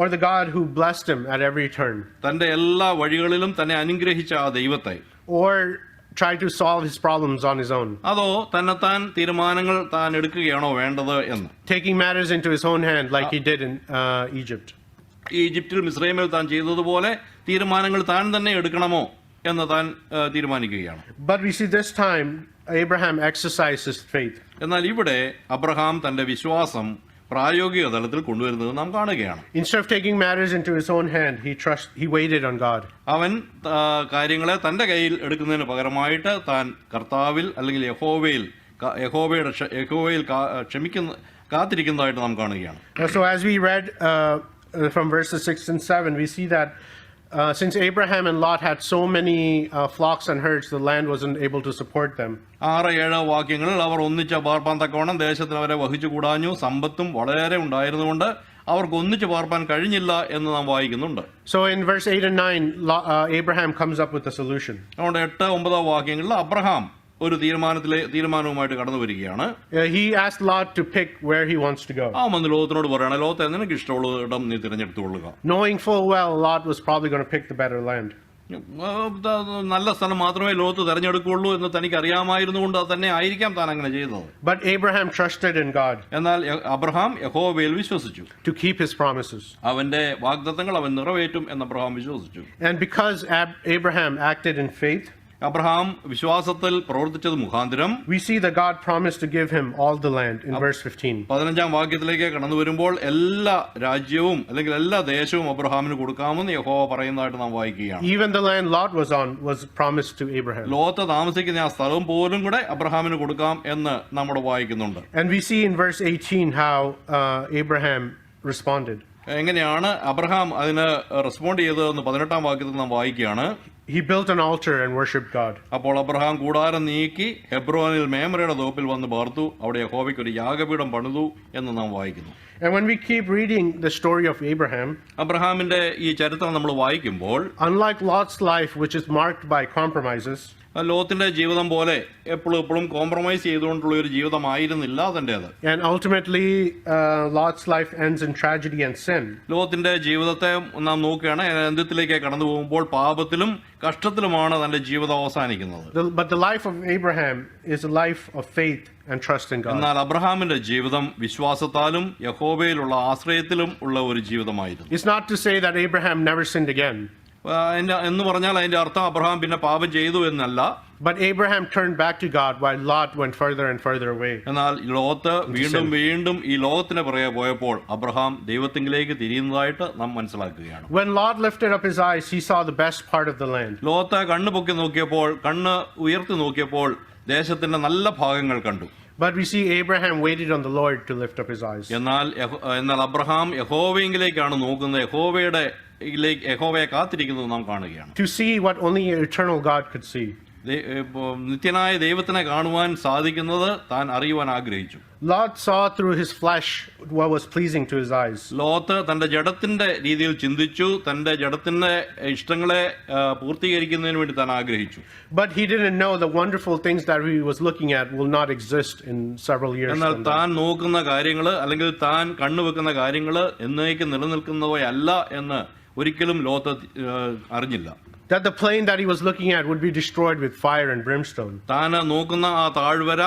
or the God who blessed him at every turn. തന്റെ എല്ലാ വഴികളിലും തന്നെ അനുഗ്രഹിച്ച ആ ദൈവത്തെ, or try to solve his problems on his own. അതോ തന്നെത്താൻ തീരുമാനങ്ങൾ താൻ എടുക്കുകയാണോ വേണ്ടത് എന്ന്. Taking matters into his own hand like he did in Egypt. ഈജിപ്തിൽ മിസ്രൈമിൽ താൻ ചെയ്തതുപോലെ തീരുമാനങ്ങൾ താൻ തന്നെ എടുക്കണമോ എന്ന് താൻ തീരുമാനിക്കുകയാണ്. But we see this time Abraham exercised his faith. എന്നാൽ ഇവിടെ അബ്രഹാം തന്റെ വിശ്വാസം പ്രായോഗിക തലത്തിൽ കൊണ്ടുവരുന്നത് നാം കാണുകയാണ്. Instead of taking matters into his own hand, he waited on God. അവൻ കാര്യങ്ങളെ തന്റെ കയ്യിൽ എടുക്കുന്നതിന് പകരമായിട്ട് താൻ കർത്താവിൽ അല്ലെങ്കിൽ യഹോവയിൽ കാത്തിരിക്കുന്നതായിട്ട് നാം കാണുകയാണ്. So as we read from verses 6 and 7, we see that since Abraham and Lot had so many flocks and herds, the land wasn't able to support them. 6-7 വാക്യങ്ങളിൽ അവർ ഒന്നിച്ച് പാർപ്പാൻ തക്കവണ്ണം ദേശത്തിന് അവരെ വഹിച്ചു കൂടാഞ്ഞു, സമ്പത്തും വളരെ ഉണ്ടായിരുന്നുകൊണ്ട് അവർക്ക് ഒന്നിച്ച് പാർപ്പാൻ കഴിഞ്ഞില്ല എന്ന് നാം വായിക്കുന്നുണ്ട്. So in verse 8 and 9, Abraham comes up with a solution. അതുകൊണ്ട് 8-9 വാക്യങ്ങളിൽ അബ്രഹാം ഒരു തീരുമാനവുമായിട്ട് കടന്നു വരികയാണ്. He asked Lot to pick where he wants to go. ആ വന്ന് ലോകത്തിനോട് പറയണം, ലോകത്തെ നിനക്ക് ഇഷ്ടമുള്ള ഇടം നീ തിരഞ്ഞെടുത്തുകൊള്ളുക. Knowing full well Lot was probably going to pick the better land. നല്ല സ്ഥലം മാത്രമേ ലോകത്ത് തെരഞ്ഞെടുക്കുള്ളൂ എന്ന് തനിക്ക് അറിയാമായിരുന്നുകൊണ്ട് അത് തന്നെ ആയിരിക്കാം താൻ അങ്ങനെ ചെയ്തത്. But Abraham trusted in God. എന്നാൽ അബ്രഹാം യഹോവയിൽ വിശ്വസിച്ചു. To keep his promises. അവന്റെ വാഗ്ദത്തങ്ങൾ അവൻ നിറവേറ്റും എന്ന് അബ്രഹാം വിശ്വസിച്ചു. And because Abraham acted in faith, Abraham വിശ്വാസത്തിൽ പ്രവർത്തിച്ചത് മുഖാന്തരം we see that God promised to give him all the land in verse 15. 15-ാം വാക്യത്തിലേക്ക് കടന്നു വരുമ്പോൾ എല്ലാ രാജ്യവും അല്ലെങ്കിൽ എല്ലാ ദേശവും അബ്രഹാമിന് കൊടുക്കാമെന്ന് യഹോവ പറയുന്നതായിട്ട് നാം വായിക്കുകയാണ്. Even the land Lot was on was promised to Abraham. Lot താമസിക്കുന്ന ആ സ്ഥലം പോലും കൂടെ അബ്രഹാമിന് കൊടുക്കാം എന്ന് നമ്മൾ വായിക്കുന്നുണ്ട്. And we see in verse 18 how Abraham responded. എങ്ങനെയാണ് അബ്രഹാം അതിന് റെസ്പോണ്ട് ചെയ്തതെന്ന് 18-ാം വാക്യത്തിൽ നാം വായിക്കുകയാണ്. He built an altar and worshipped God. അപ്പോൾ അബ്രഹാം കൂടാരം നീക്കി ഹെബ്രോനിൽ മേമറയുടെ തോപ്പിൽ വന്ന് പാർത്തു, അവിടെ യഹോവയ്ക്ക് ഒരു യാഗപീഠം പണിതു എന്ന് നാം വായിക്കുന്നു. And when we keep reading the story of Abraham, അബ്രഹാമിന്റെ ഈ ചരിത്രം നമ്മൾ വായിക്കുമ്പോൾ unlike Lot's life, which is marked by compromises, ലോത്തിന്റെ ജീവിതം പോലെ എപ്പോഴും കോംപ്രമൈസ് ചെയ്തുകൊണ്ടുള്ള ഒരു ജീവിതമായിരുന്നില്ല അതിൻ്റെത്. and ultimately Lot's life ends in tragedy and sin. ലോത്തിന്റെ ജീവിതത്തെ നാം നോക്കുകയാണ്, അന്ത്യത്തിലേക്ക് കടന്നു പോകുമ്പോൾ പാപത്തിലും കഷ്ടത്തിലുമാണ് തന്റെ ജീവിതം അവസാനിക്കുന്നത്. But the life of Abraham is a life of faith and trust in God. എന്നാൽ അബ്രഹാമിന്റെ ജീവിതം വിശ്വാസത്താലും യഹോവയിലുള്ള ആശ്രയത്തിലും ഉള്ള ഒരു ജീവിതമായിരുന്നു. It's not to say that Abraham never sinned again. എന്ന് പറഞ്ഞാൽ അതിന്റെ അർത്ഥം അബ്രഹാം പിന്നെ പാപം ചെയ്തു എന്നല്ല. But Abraham turned back to God while Lot went further and further away. എന്നാൽ ലോത്ത് വീണ്ടും ഈ ലോകത്തിന് പുറകെ പോയപ്പോൾ അബ്രഹാം ദൈവത്തിലേക്ക് തിരിയുന്നതായിട്ട് നാം മനസ്സിലാക്കുകയാണ്. When Lot lifted up his eyes, he saw the best part of the land. Lot കണ്ണ് പൊക്കി നോക്കിയപ്പോൾ, കണ്ണ് ഉയർത്തി നോക്കിയപ്പോൾ ദേശത്തിന്റെ നല്ല ഭാഗങ്ങൾ കണ്ടു. But we see Abraham waited on the Lord to lift up his eyes. എന്നാൽ അബ്രഹാം യഹോവയിലേക്കാണ് നോക്കുന്നത്, യഹോവയെ കാത്തിരിക്കുന്നത് നാം കാണുകയാണ്. To see what only eternal God could see. നിത്യനായ ദൈവത്തിനെ കാണുവാൻ സാധിക്കുന്നത് താൻ അറിയുവാൻ ആഗ്രഹിച്ചു. Lot saw through his flesh what was pleasing to his eyes. Lot തന്റെ ജഡത്തിന്റെ രീതിയിൽ ചിന്തിച്ചു, തന്റെ ജഡത്തിന്റെ ഇഷ്ടങ്ങളെ പൂർത്തീകരിക്കുന്നതിന് വേണ്ടി താൻ ആഗ്രഹിച്ചു. But he didn't know the wonderful things that he was looking at will not exist in several years. എന്നാൽ താൻ നോക്കുന്ന കാര്യങ്ങൾ അല്ലെങ്കിൽ താൻ കണ്ണുവെക്കുന്ന കാര്യങ്ങൾ എന്നേക്കും നിലനിൽക്കുന്നവയല്ല എന്ന് ഒരിക്കലും ലോത്ത് അറിഞ്ഞില്ല. That the plain that he was looking at would be destroyed with fire and brimstone. താൻ നോക്കുന്ന ആ താഴ്വര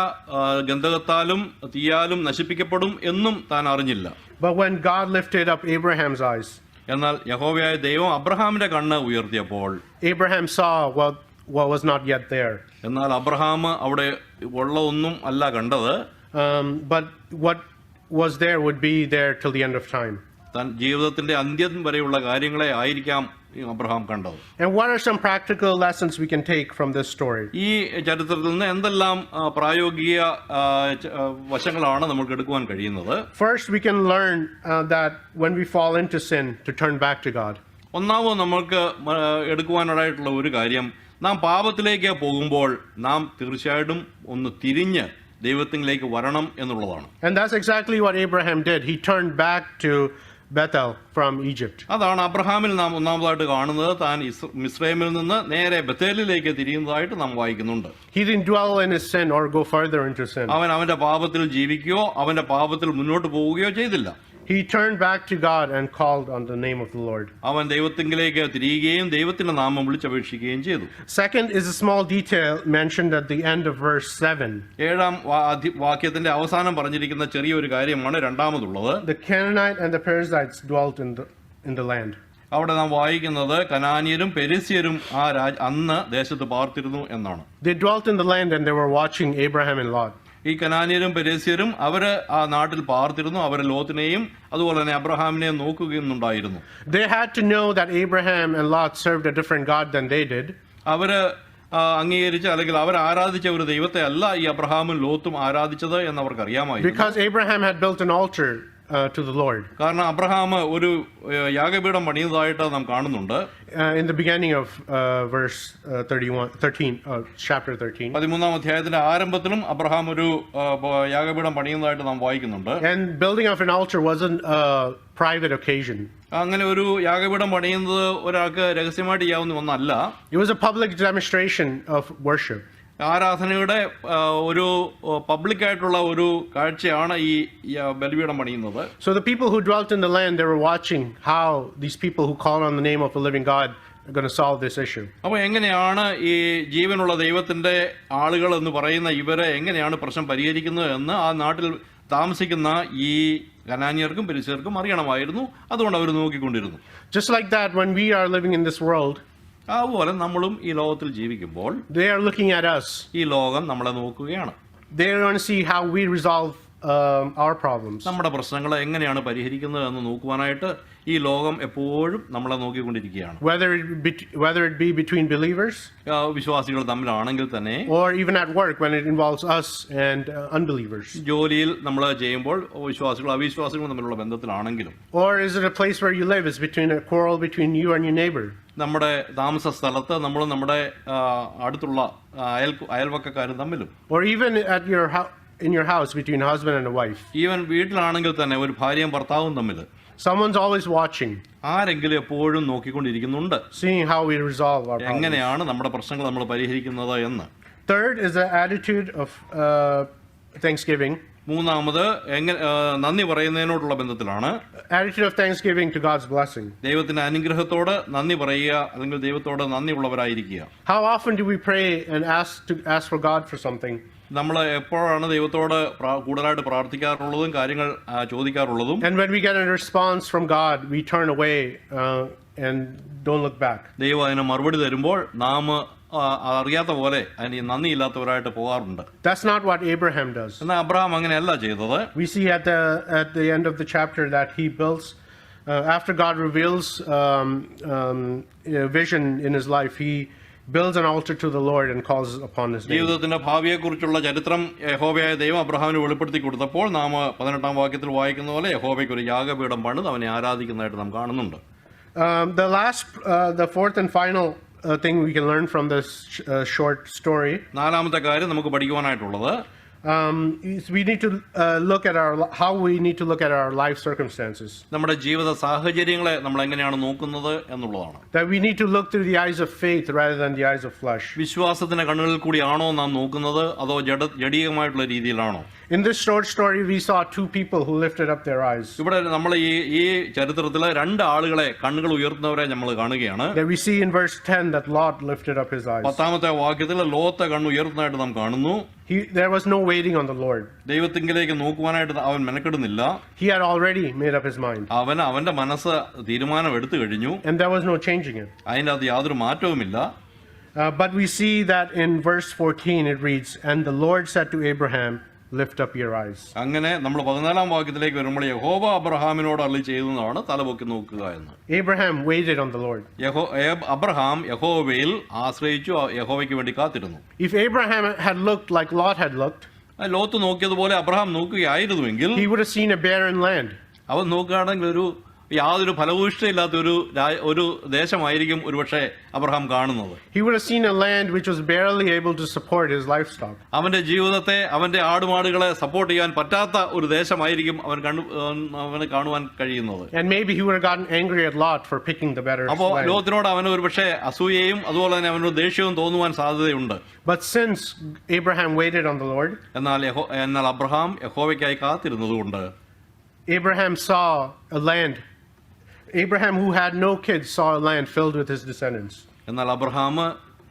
ഗന്ധകത്താലും തീയാലും നശിപ്പിക്കപ്പെടും എന്നും താൻ അറിഞ്ഞില്ല. But when God lifted up Abraham's eyes, എന്നാൽ യഹോവയായ ദൈവം അബ്രഹാമിന്റെ കണ്ണ് ഉയർത്തിയപ്പോൾ Abraham saw what was not yet there. എന്നാൽ അബ്രഹാം അവിടെ ഉള്ള ഒന്നും അല്ല കണ്ടത്. But what was there would be there till the end of time. താൻ ജീവിതത്തിന്റെ അന്ത്യം വരെയുള്ള കാര്യങ്ങളെ ആയിരിക്കാം അബ്രഹാം കണ്ടത്. And what are some practical lessons we can take from this story? ഈ ചരിത്രത്തിൽ നിന്ന് എന്തെല്ലാം പ്രായോഗിക വശങ്ങളാണ് നമുക്ക് എടുക്കുവാൻ കഴിയുന്നത്? First, we can learn that when we fall into sin, to turn back to God. ഒന്നാമത് നമുക്ക് എടുക്കുവാനായിട്ടുള്ള ഒരു കാര്യം, നാം പാപത്തിലേക്ക് പോകുമ്പോൾ നാം തീർച്ചയായിട്ടും ഒന്ന് തിരിഞ്ഞ് ദൈവത്തിലേക്ക് വരണം എന്നുള്ളതാണ്. And that's exactly what Abraham did. He turned back to Bethel from Egypt. അതാണ് അബ്രഹാമിൽ നാം ഒന്നാമതായിട്ട് കാണുന്നത്. താൻ മിസ്രൈമിൽ നിന്ന് നേരെ ബത്തേലിലേക്ക് തിരിയുന്നതായിട്ട് നാം വായിക്കുന്നുണ്ട്. He didn't dwell in his sin or go further into sin. അവന്റെ പാപത്തിൽ ജീവിക്കുകയോ അവന്റെ പാപത്തിൽ മുന്നോട്ട് പോവുകയോ ചെയ്തില്ല. He turned back to God and called on the name of the Lord. അവൻ ദൈവത്തിലേക്ക് തിരിയുകയും ദൈവത്തിന്റെ നാമം വിളിച്ചപേക്ഷിക്കുകയും ചെയ്തു. Second is a small detail mentioned at the end of verse 7. ഏഴാം വാക്യത്തിന്റെ അവസാനം പറഞ്ഞിരിക്കുന്ന ചെറിയൊരു കാര്യമാണ് രണ്ടാമതുള്ളത്. The Canaanite and the Perizzites dwelt in the land. അവിടെ നാം വായിക്കുന്നത് കനാന്യരും പെരിസ്യരും അന്ന് ദേശത്ത് പാർത്തിരുന്നു എന്നാണ്. They dwelt in the land and they were watching Abraham and Lot. ഈ കനാന്യരും പെരിസ്യരും അവര് ആ നാട്ടിൽ പാർത്തിരുന്നു. അവർ ലോത്തിനെയും അതുപോലെ തന്നെ അബ്രഹാമിനെയും നോക്കുകയുണ്ടായിരുന്നു. They had to know that Abraham and Lot served a different God than they did. അവര് അംഗീകരിച്ച അല്ലെങ്കിൽ അവർ ആരാധിച്ച ഒരു ദൈവത്തെ അല്ല ഈ അബ്രഹാമും ലോത്തും ആരാധിച്ചത് എന്ന് അവർക്ക് അറിയാമായിരുന്നു. Because Abraham had built an altar to the Lord. കാരണം അബ്രഹാം ഒരു യാഗപീഠം പണിയുന്നതായിട്ട് നാം കാണുന്നുണ്ട്. In the beginning of verse 13, chapter 13. 13-ാം അധ്യായത്തിന്റെ ആരംഭത്തിലും അബ്രഹാം ഒരു യാഗപീഠം പണിയുന്നതായിട്ട് നാം വായിക്കുന്നുണ്ട്. And building of an altar wasn't a private occasion. അങ്ങനെ ഒരു യാഗപീഠം പണിയുന്നത് ഒരാൾക്ക് രഹസ്യമായിട്ട് ചെയ്യാവുന്ന ഒന്നല്ല. It was a public demonstration of worship. ആരാധനയുടെ ഒരു പബ്ലിക്കായിട്ടുള്ള ഒരു കാഴ്ചയാണ് ഈ ബലിപീഠം പണിയുന്നത്. So the people who dwelt in the land, they were watching how these people who call on the name of the living God are going to solve this issue. അപ്പോൾ എങ്ങനെയാണ് ഈ ജീവനുള്ള ദൈവത്തിന്റെ ആളുകൾ എന്ന് പറയുന്ന ഇവരെ എങ്ങനെയാണ് പ്രശ്നം പരിഹരിക്കുന്നത് എന്ന് ആ നാട്ടിൽ താമസിക്കുന്ന ഈ കനാന്യർക്കും പെരിസ്യർക്കും അറിയണമായിരുന്നു. അതുകൊണ്ട് അവർ നോക്കിക്കൊണ്ടിരുന്നു. Just like that, when we are living in this world, അതുപോലെ നമ്മളും ഈ ലോകത്തിൽ ജീവിക്കുമ്പോൾ they are looking at us. ഈ ലോകം നമ്മളെ നോക്കുകയാണ്. They are going to see how we resolve our problems. നമ്മുടെ പ്രശ്നങ്ങളെ എങ്ങനെയാണ് പരിഹരിക്കുന്നത് എന്ന് നോക്കുവാനായിട്ട് ഈ ലോകം എപ്പോഴും നമ്മളെ നോക്കിക്കൊണ്ടിരിക്കുകയാണ്. Whether it be between believers, വിശ്വാസികൾ തമ്മിലാണെങ്കിൽ തന്നെ, or even at work when it involves us and unbelievers. ജോലിയിൽ നമ്മൾ ചെയ്യുമ്പോൾ വിശ്വാസികളും അവിശ്വാസികളും തമ്മിലുള്ള ബന്ധത്തിലാണെങ്കിലും, or is it a place where you live? Is between a quarrel between you and your neighbor? നമ്മുടെ താമസ സ്ഥലത്ത് നമ്മളും നമ്മുടെ അടുത്തുള്ള അയൽവക്കക്കാരും തമ്മിലും, or even at your in your house between a husband and a wife. Even വീട്ടിലാണെങ്കിൽ തന്നെ ഒരു ഭാര്യയും ഭർത്താവും തമ്മിൽ Someone's always watching, ആരെങ്കിലും എപ്പോഴും നോക്കിക്കൊണ്ടിരിക്കുന്നുണ്ട് seeing how we resolve our problems. എങ്ങനെയാണ് നമ്മുടെ പ്രശ്നങ്ങൾ നമ്മൾ പരിഹരിക്കുന്നത് എന്ന്. Third is the attitude of thanksgiving. മൂന്നാമത് നന്ദി പറയുന്നതിനോടുള്ള ബന്ധത്തിലാണ്. Attitude of thanksgiving to God's blessing. ദൈവത്തിന്റെ അനുഗ്രഹത്തോട് നന്ദി പറയുക, അല്ലെങ്കിൽ ദൈവത്തോട് നന്ദിയുള്ളവരായിരിക്കുക. How often do we pray and ask for God for something? നമ്മൾ എപ്പോഴാണ് ദൈവത്തോട് കൂടുതലായിട്ട് പ്രാർത്ഥിക്കാറുള്ളതും കാര്യങ്ങൾ ചോദിക്കാറുള്ളതും? And when we get a response from God, we turn away and don't look back. ദൈവം അതിന് മറുപടി തരുമ്പോൾ നാം അറിയാത്ത പോലെ അതിന് നന്ദിയില്ലാത്തവരായിട്ട് പോകാറുണ്ട്. That's not what Abraham does. എന്നാൽ അബ്രഹാം അങ്ങനെയല്ല ചെയ്തത്. We see at the end of the chapter that he builds, after God reveals a vision in his life, he builds an altar to the Lord and calls upon his name. ജീവിതത്തിന്റെ ഭാവിയെക്കുറിച്ചുള്ള ചരിത്രം യഹോവയായ ദൈവം അബ്രഹാമിന് വെളിപ്പെടുത്തി കൊടുത്തപ്പോൾ നാം 18-ാം വാക്യത്തിൽ വായിക്കുന്ന പോലെ യഹോവയ്ക്ക് ഒരു യാഗപീഠം പണിത് അവനെ ആരാധിക്കുന്നതായിട്ട് നാം കാണുന്നുണ്ട്. The fourth and final thing we can learn from this short story. നാലാമത്തെ കാര്യം നമുക്ക് പഠിക്കുവാനായിട്ടുള്ളത്, we need to look at how we need to look at our life circumstances. നമ്മുടെ ജീവിത സാഹചര്യങ്ങളെ നമ്മൾ എങ്ങനെയാണ് നോക്കുന്നത് എന്നുള്ളതാണ്. That we need to look through the eyes of faith rather than the eyes of flesh. വിശ്വാസത്തിന്റെ കണ്ണുകളിൽ കൂടിയാണോ നാം നോക്കുന്നത്, അതോ ജഡീകമായിട്ടുള്ള രീതിയിലാണോ? In this short story, we saw two people who lifted up their eyes. ഇവിടെ നമ്മൾ ഈ ചരിത്രത്തിൽ രണ്ട് ആളുകളെ കണ്ണുകൾ ഉയർത്തുന്നവരെ നമ്മൾ കാണുകയാണ്. That we see in verse 10 that Lot lifted up his eyes. 10-ാമത്തെ വാക്യത്തിൽ ലോത്ത് കണ്ണ് ഉയർത്തുന്നതായിട്ട് നാം കാണുന്നു. There was no waiting on the Lord. ദൈവത്തിങ്കിലേക്ക് നോക്കുവാനായിട്ട് അവൻ മെനക്കെടുന്നില്ല. He had already made up his mind. അവന്റെ മനസ്സ് തീരുമാനം എടുത്തു കഴിഞ്ഞു. And there was no changing it. അതിൻ്റെ അത് യാതൊരു മാറ്റവുമില്ല. But we see that in verse 14 it reads, "And the Lord said to Abraham, lift up your eyes." അങ്ങനെ നമ്മൾ 14-ാം വാക്യത്തിലേക്ക് വരുമ്പോൾ യഹോവ അബ്രഹാമിനോട് അരുളി ചെയ്തതാണ് തലപൊക്കി നോക്കുക എന്ന്. Abraham waited on the Lord. Abraham യഹോവയിൽ ആശ്രയിച്ചു, യഹോവയ്ക്ക് വേണ്ടി കാത്തിരുന്നു. If Abraham had looked like Lot had looked, Lot നോക്കിയതുപോലെ അബ്രഹാം നോക്കുകയായിരുന്നുവെങ്കിൽ he would have seen a barren land. അവൻ നോക്കുകയാണെങ്കിൽ യാതൊരു ഫലഭൂയിഷ്ഠയില്ലാത്ത ഒരു ദേശമായിരിക്കും ഒരുപക്ഷെ അബ്രഹാം കാണുന്നത്. He would have seen a land which was barely able to support his livestock. അവന്റെ ജീവിതത്തെ, അവന്റെ ആടുമാടുകളെ സപ്പോർട്ട് ചെയ്യാൻ പറ്റാത്ത ഒരു ദേശമായിരിക്കും അവന് കാണുവാൻ കഴിയുന്നത്. And maybe he would have gotten angry at Lot for picking the better land. അപ്പോൾ ലോത്തിനോട് അവന് ഒരുപക്ഷെ അസൂയയും അതുപോലെ തന്നെ അവനൊരു ദേഷ്യവും തോന്നുവാൻ സാധ്യതയുണ്ട്. But since Abraham waited on the Lord, എന്നാൽ Abraham യഹോവയ്ക്കായി കാത്തിരുന്നതുകൊണ്ട് Abraham, who had no kids, saw a land filled with his descendants. എന്നാൽ അബ്രഹാം,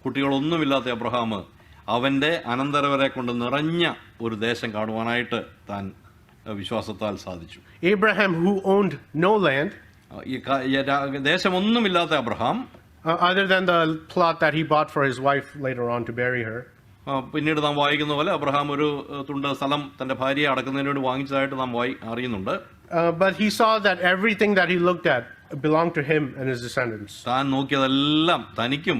കുട്ടികളൊന്നുമില്ലാത്ത അബ്രഹാം, അവന്റെ അനന്തരവരെ കൊണ്ട് നിറഞ്ഞ ഒരു ദേശം കാണുവാനായിട്ട് താൻ വിശ്വാസത്താൽ സാധിച്ചു. Abraham, who owned no land, ദേശമൊന്നുമില്ലാത്ത Abraham, other than the plot that he bought for his wife later on to bury her. പിന്നീട് നാം വായിക്കുന്ന പോലെ അബ്രഹാം ഒരു തുണ്ട് സ്ഥലം തന്റെ ഭാര്യയെ അടക്കുന്നതിന് വേണ്ടി വാങ്ങിച്ചതായിട്ട് നാം അറിയുന്നുണ്ട്. But he saw that everything that he looked at belonged to him and his descendants. താൻ നോക്കിയതെല്ലാം തനിക്കും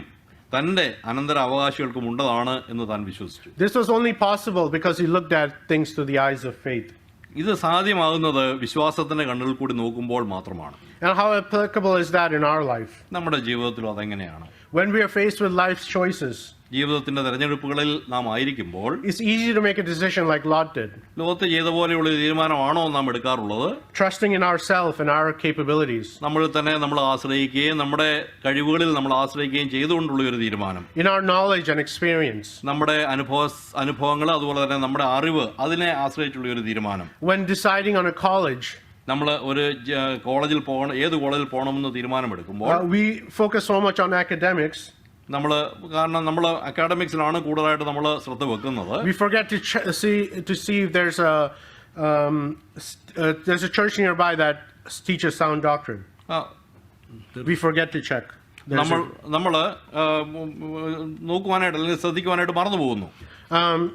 തന്റെ അനന്തര അവകാശികൾക്കും ഉള്ളതാണ് എന്ന് താൻ വിശ്വസിച്ചു. This was only possible because he looked at things through the eyes of faith. ഇത് സാധ്യമാകുന്നത് വിശ്വാസത്തിന്റെ കണ്ണുകളിൽ കൂടി നോക്കുമ്പോൾ മാത്രമാണ്. And how applicable is that in our life? നമ്മുടെ ജീവിതത്തിലും അതെങ്ങനെയാണ്? When we are faced with life's choices, ജീവിതത്തിന്റെ തെരഞ്ഞെടുപ്പുകളിൽ നാം ആയിരിക്കുമ്പോൾ it's easy to make a decision like Lot did. Lot ചെയ്ത പോലെയുള്ള തീരുമാനമാണോ നാം എടുക്കാറുള്ളത്? Trusting in ourselves and our capabilities. നമ്മൾ തന്നെ നമ്മൾ ആശ്രയിക്കുകയും നമ്മുടെ കഴിവുകളിൽ നമ്മൾ ആശ്രയിക്കുകയും ചെയ്തുകൊണ്ടുള്ള ഒരു തീരുമാനം. In our knowledge and experience. നമ്മുടെ അനുഭവങ്ങൾ അതുപോലെ തന്നെ നമ്മുടെ അറിവ്, അതിനെ ആശ്രയിച്ചുള്ള ഒരു തീരുമാനം. When deciding on a college, നമ്മൾ ഒരു കോളേജിൽ പോകണം, ഏത് കോളേജിൽ പോകണമെന്ന് തീരുമാനമെടുക്കുമ്പോൾ we focus so much on academics. കാരണം നമ്മൾ അക്കാഡമിക്സിലാണ് കൂടുതലായിട്ട് നമ്മൾ ശ്രദ്ധ വെക്കുന്നത്. We forget to see if there's a church nearby that teaches sound doctrine. We forget to check. നമ്മൾ നോക്കുവാനായിട്ട് അല്ലെങ്കിൽ ശ്രദ്ധിക്കുവാനായിട്ട് മറന്നു പോകുന്നു.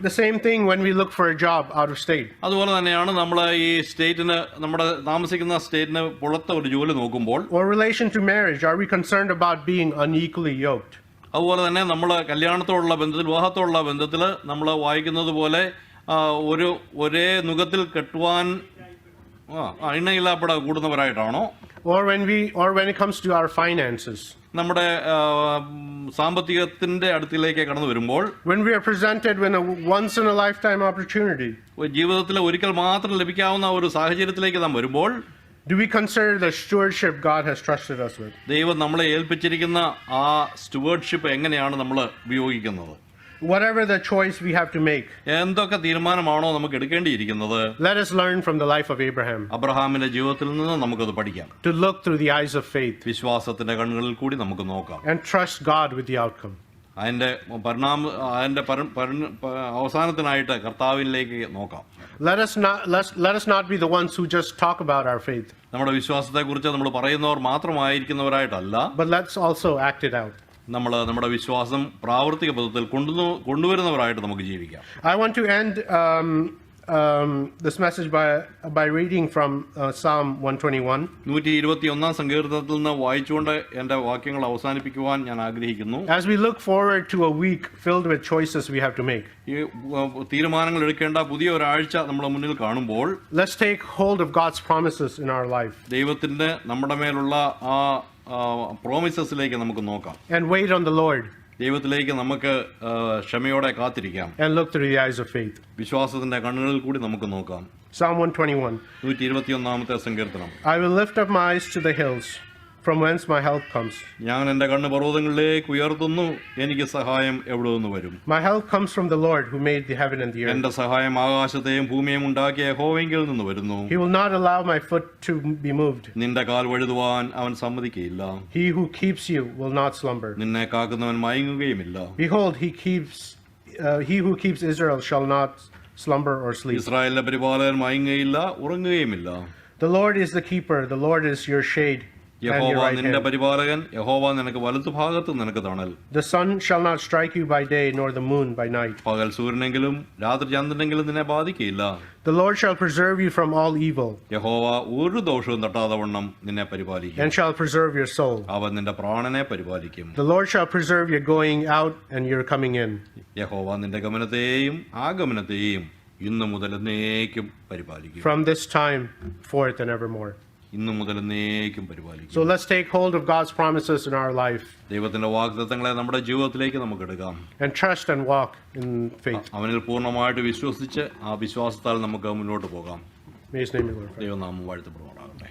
The same thing when we look for a job out of state. അതുപോലെ തന്നെയാണ് നമ്മൾ ഈ സ്റ്റേറ്റിന്, നമ്മുടെ താമസിക്കുന്ന സ്റ്റേറ്റിന് പുറത്ത് ഒരു ജോലി നോക്കുമ്പോൾ. Or relation to marriage, are we concerned about being unequally yoked? അതുപോലെ തന്നെ നമ്മൾ കല്യാണത്തോടുള്ള ബന്ധത്തിൽ, വിവാഹത്തോടുള്ള ബന്ധത്തിൽ നമ്മൾ വായിക്കുന്നത് പോലെ ഒരേ നുഖത്തിൽ കെട്ടുവാൻ ഇണയില്ലാപ്പെടാൻ കൂടുന്നവരായിട്ടാണോ? Or when it comes to our finances. നമ്മുടെ സാമ്പത്തികത്തിന്റെ അടുത്തിലേക്ക് കടന്നു വരുമ്പോൾ, when we are presented with a once in a lifetime opportunity, ജീവിതത്തിൽ ഒരിക്കൽ മാത്രം ലഭിക്കാവുന്ന ഒരു സാഹചര്യത്തിലേക്ക് നാം വരുമ്പോൾ, do we consider the stewardship God has trusted us with? ദൈവം നമ്മളെ ഏൽപ്പിച്ചിരിക്കുന്ന ആ സ്റ്റുവേർഡ്ഷിപ്പ് എങ്ങനെയാണ് നമ്മൾ ഉപയോഗിക്കുന്നത്? Whatever the choice we have to make, എന്തൊക്കെ തീരുമാനമാണോ നമുക്ക് എടുക്കേണ്ടിയിരിക്കുന്നത്, let us learn from the life of Abraham അബ്രഹാമിന്റെ ജീവിതത്തിൽ നിന്ന് നമുക്കത് പഠിക്കാം. to look through the eyes of faith വിശ്വാസത്തിന്റെ കണ്ണുകളിൽ കൂടി നമുക്ക് നോക്കാം. and trust God with the outcome. അതിന്റെ അവസാനത്തിനായിട്ട് കർത്താവിലേക്ക് നോക്കാം. Let us not be the ones who just talk about our faith, നമ്മുടെ വിശ്വാസത്തെക്കുറിച്ച് നമ്മൾ പറയുന്നവർ മാത്രമായിരിക്കുന്നവരായിട്ടല്ല, but let's also act it out. നമ്മൾ നമ്മുടെ വിശ്വാസം പ്രാവർത്തിക പദത്തിൽ കൊണ്ടുവരുന്നവരായിട്ട് നമുക്ക് ജീവിക്കാം. I want to end this message by reading from Psalm 121. 121 സങ്കീർത്തനത്തിൽ നിന്ന് വായിച്ചുകൊണ്ട് എൻ്റെ വാക്യങ്ങൾ അവസാനിപ്പിക്കുവാൻ ഞാൻ ആഗ്രഹിക്കുന്നു. As we look forward to a week filled with choices we have to make, ഈ തീരുമാനങ്ങൾ എടുക്കേണ്ട പുതിയ ഒരാഴ്ച നമ്മുടെ മുന്നിൽ കാണുമ്പോൾ, let's take hold of God's promises in our life ദൈവത്തിന്റെ നമ്മുടെ മേലുള്ള ആ പ്രോമിസസിലേക്ക് നമുക്ക് നോക്കാം. and wait on the Lord ദൈവത്തിലേക്ക് നമുക്ക് ക്ഷമയോടെ കാത്തിരിക്കാം. and look through the eyes of faith. വിശ്വാസത്തിന്റെ കണ്ണുകളിൽ കൂടി നമുക്ക് നോക്കാം. Psalm 121. 121 സങ്കീർത്തനം. I will lift up my eyes to the hills, from whence my help comes. ഞാൻ എൻ്റെ കണ്ണ് പർവ്വതങ്ങളിലേക്ക് ഉയർത്തുന്നു, എനിക്ക് സഹായം എവിടെ നിന്ന് വരും? My help comes from the Lord who made the heaven and the earth. എൻ്റെ സഹായം ആകാശത്തെയും ഭൂമിയെയും ഉണ്ടാക്കിയ യഹോവയിൽ നിന്ന് വരുന്നു. He will not allow my foot to be moved. നിന്റെ കാൽ വഴുതുവാൻ അവൻ സമ്മതിക്കുകയില്ല. He who keeps you will not slumber. നിന്നെ കാക്കുന്നവൻ മയങ്ങുകയുമില്ല. Behold, he who keeps Israel shall not slumber or sleep. ഇസ്രായേലിന്റെ പരിപാലകൻ മയങ്ങുകയില്ല, ഉറങ്ങുകയുമില്ല. The Lord is the keeper, the Lord is your shade. യഹോവ നിന്റെ പരിപാലകൻ, യഹോവ നിനക്ക് വലത്തുഭാഗത്ത് നിനക്ക് തണൽ. The sun shall not strike you by day, nor the moon by night. പകൽ സൂര്യനെങ്കിലും രാത്രി ചന്ദ്രനെങ്കിലും നിന്നെ ബാധിക്കുകയില്ല. The Lord shall preserve you from all evil, യഹോവ ഒരു ദോഷവും തട്ടാതെ വണ്ണം നിന്നെ പരിപാലിക്കും. and shall preserve your soul. അവൻ നിന്റെ പ്രാണനെ പരിപാലിക്കും. The Lord shall preserve your going out and your coming in. യഹോവ നിന്റെ ഗമനത്തെയും ആഗമനത്തെയും ഇന്നു മുതൽ എന്നേക്കും പരിപാലിക്കും. From this time forth and evermore. ഇന്നു മുതൽ എന്നേക്കും പരിപാലിക്കും. So let's take hold of God's promises in our life ദൈവത്തിന്റെ വാഗ്ദത്തങ്ങളെ നമ്മുടെ ജീവിതത്തിലേക്ക് നമുക്ക് എടുക്കാം. and trust and walk in faith. അവനിൽ പൂർണ്ണമായിട്ട് വിശ്വസിച്ച് ആ വിശ്വാസത്താൽ നമുക്ക് മുന്നോട്ട് പോകാം. May His name be glorified. ദൈവനാമം വാഴ്ത്തപ്പെടുമാറാകട്ടെ.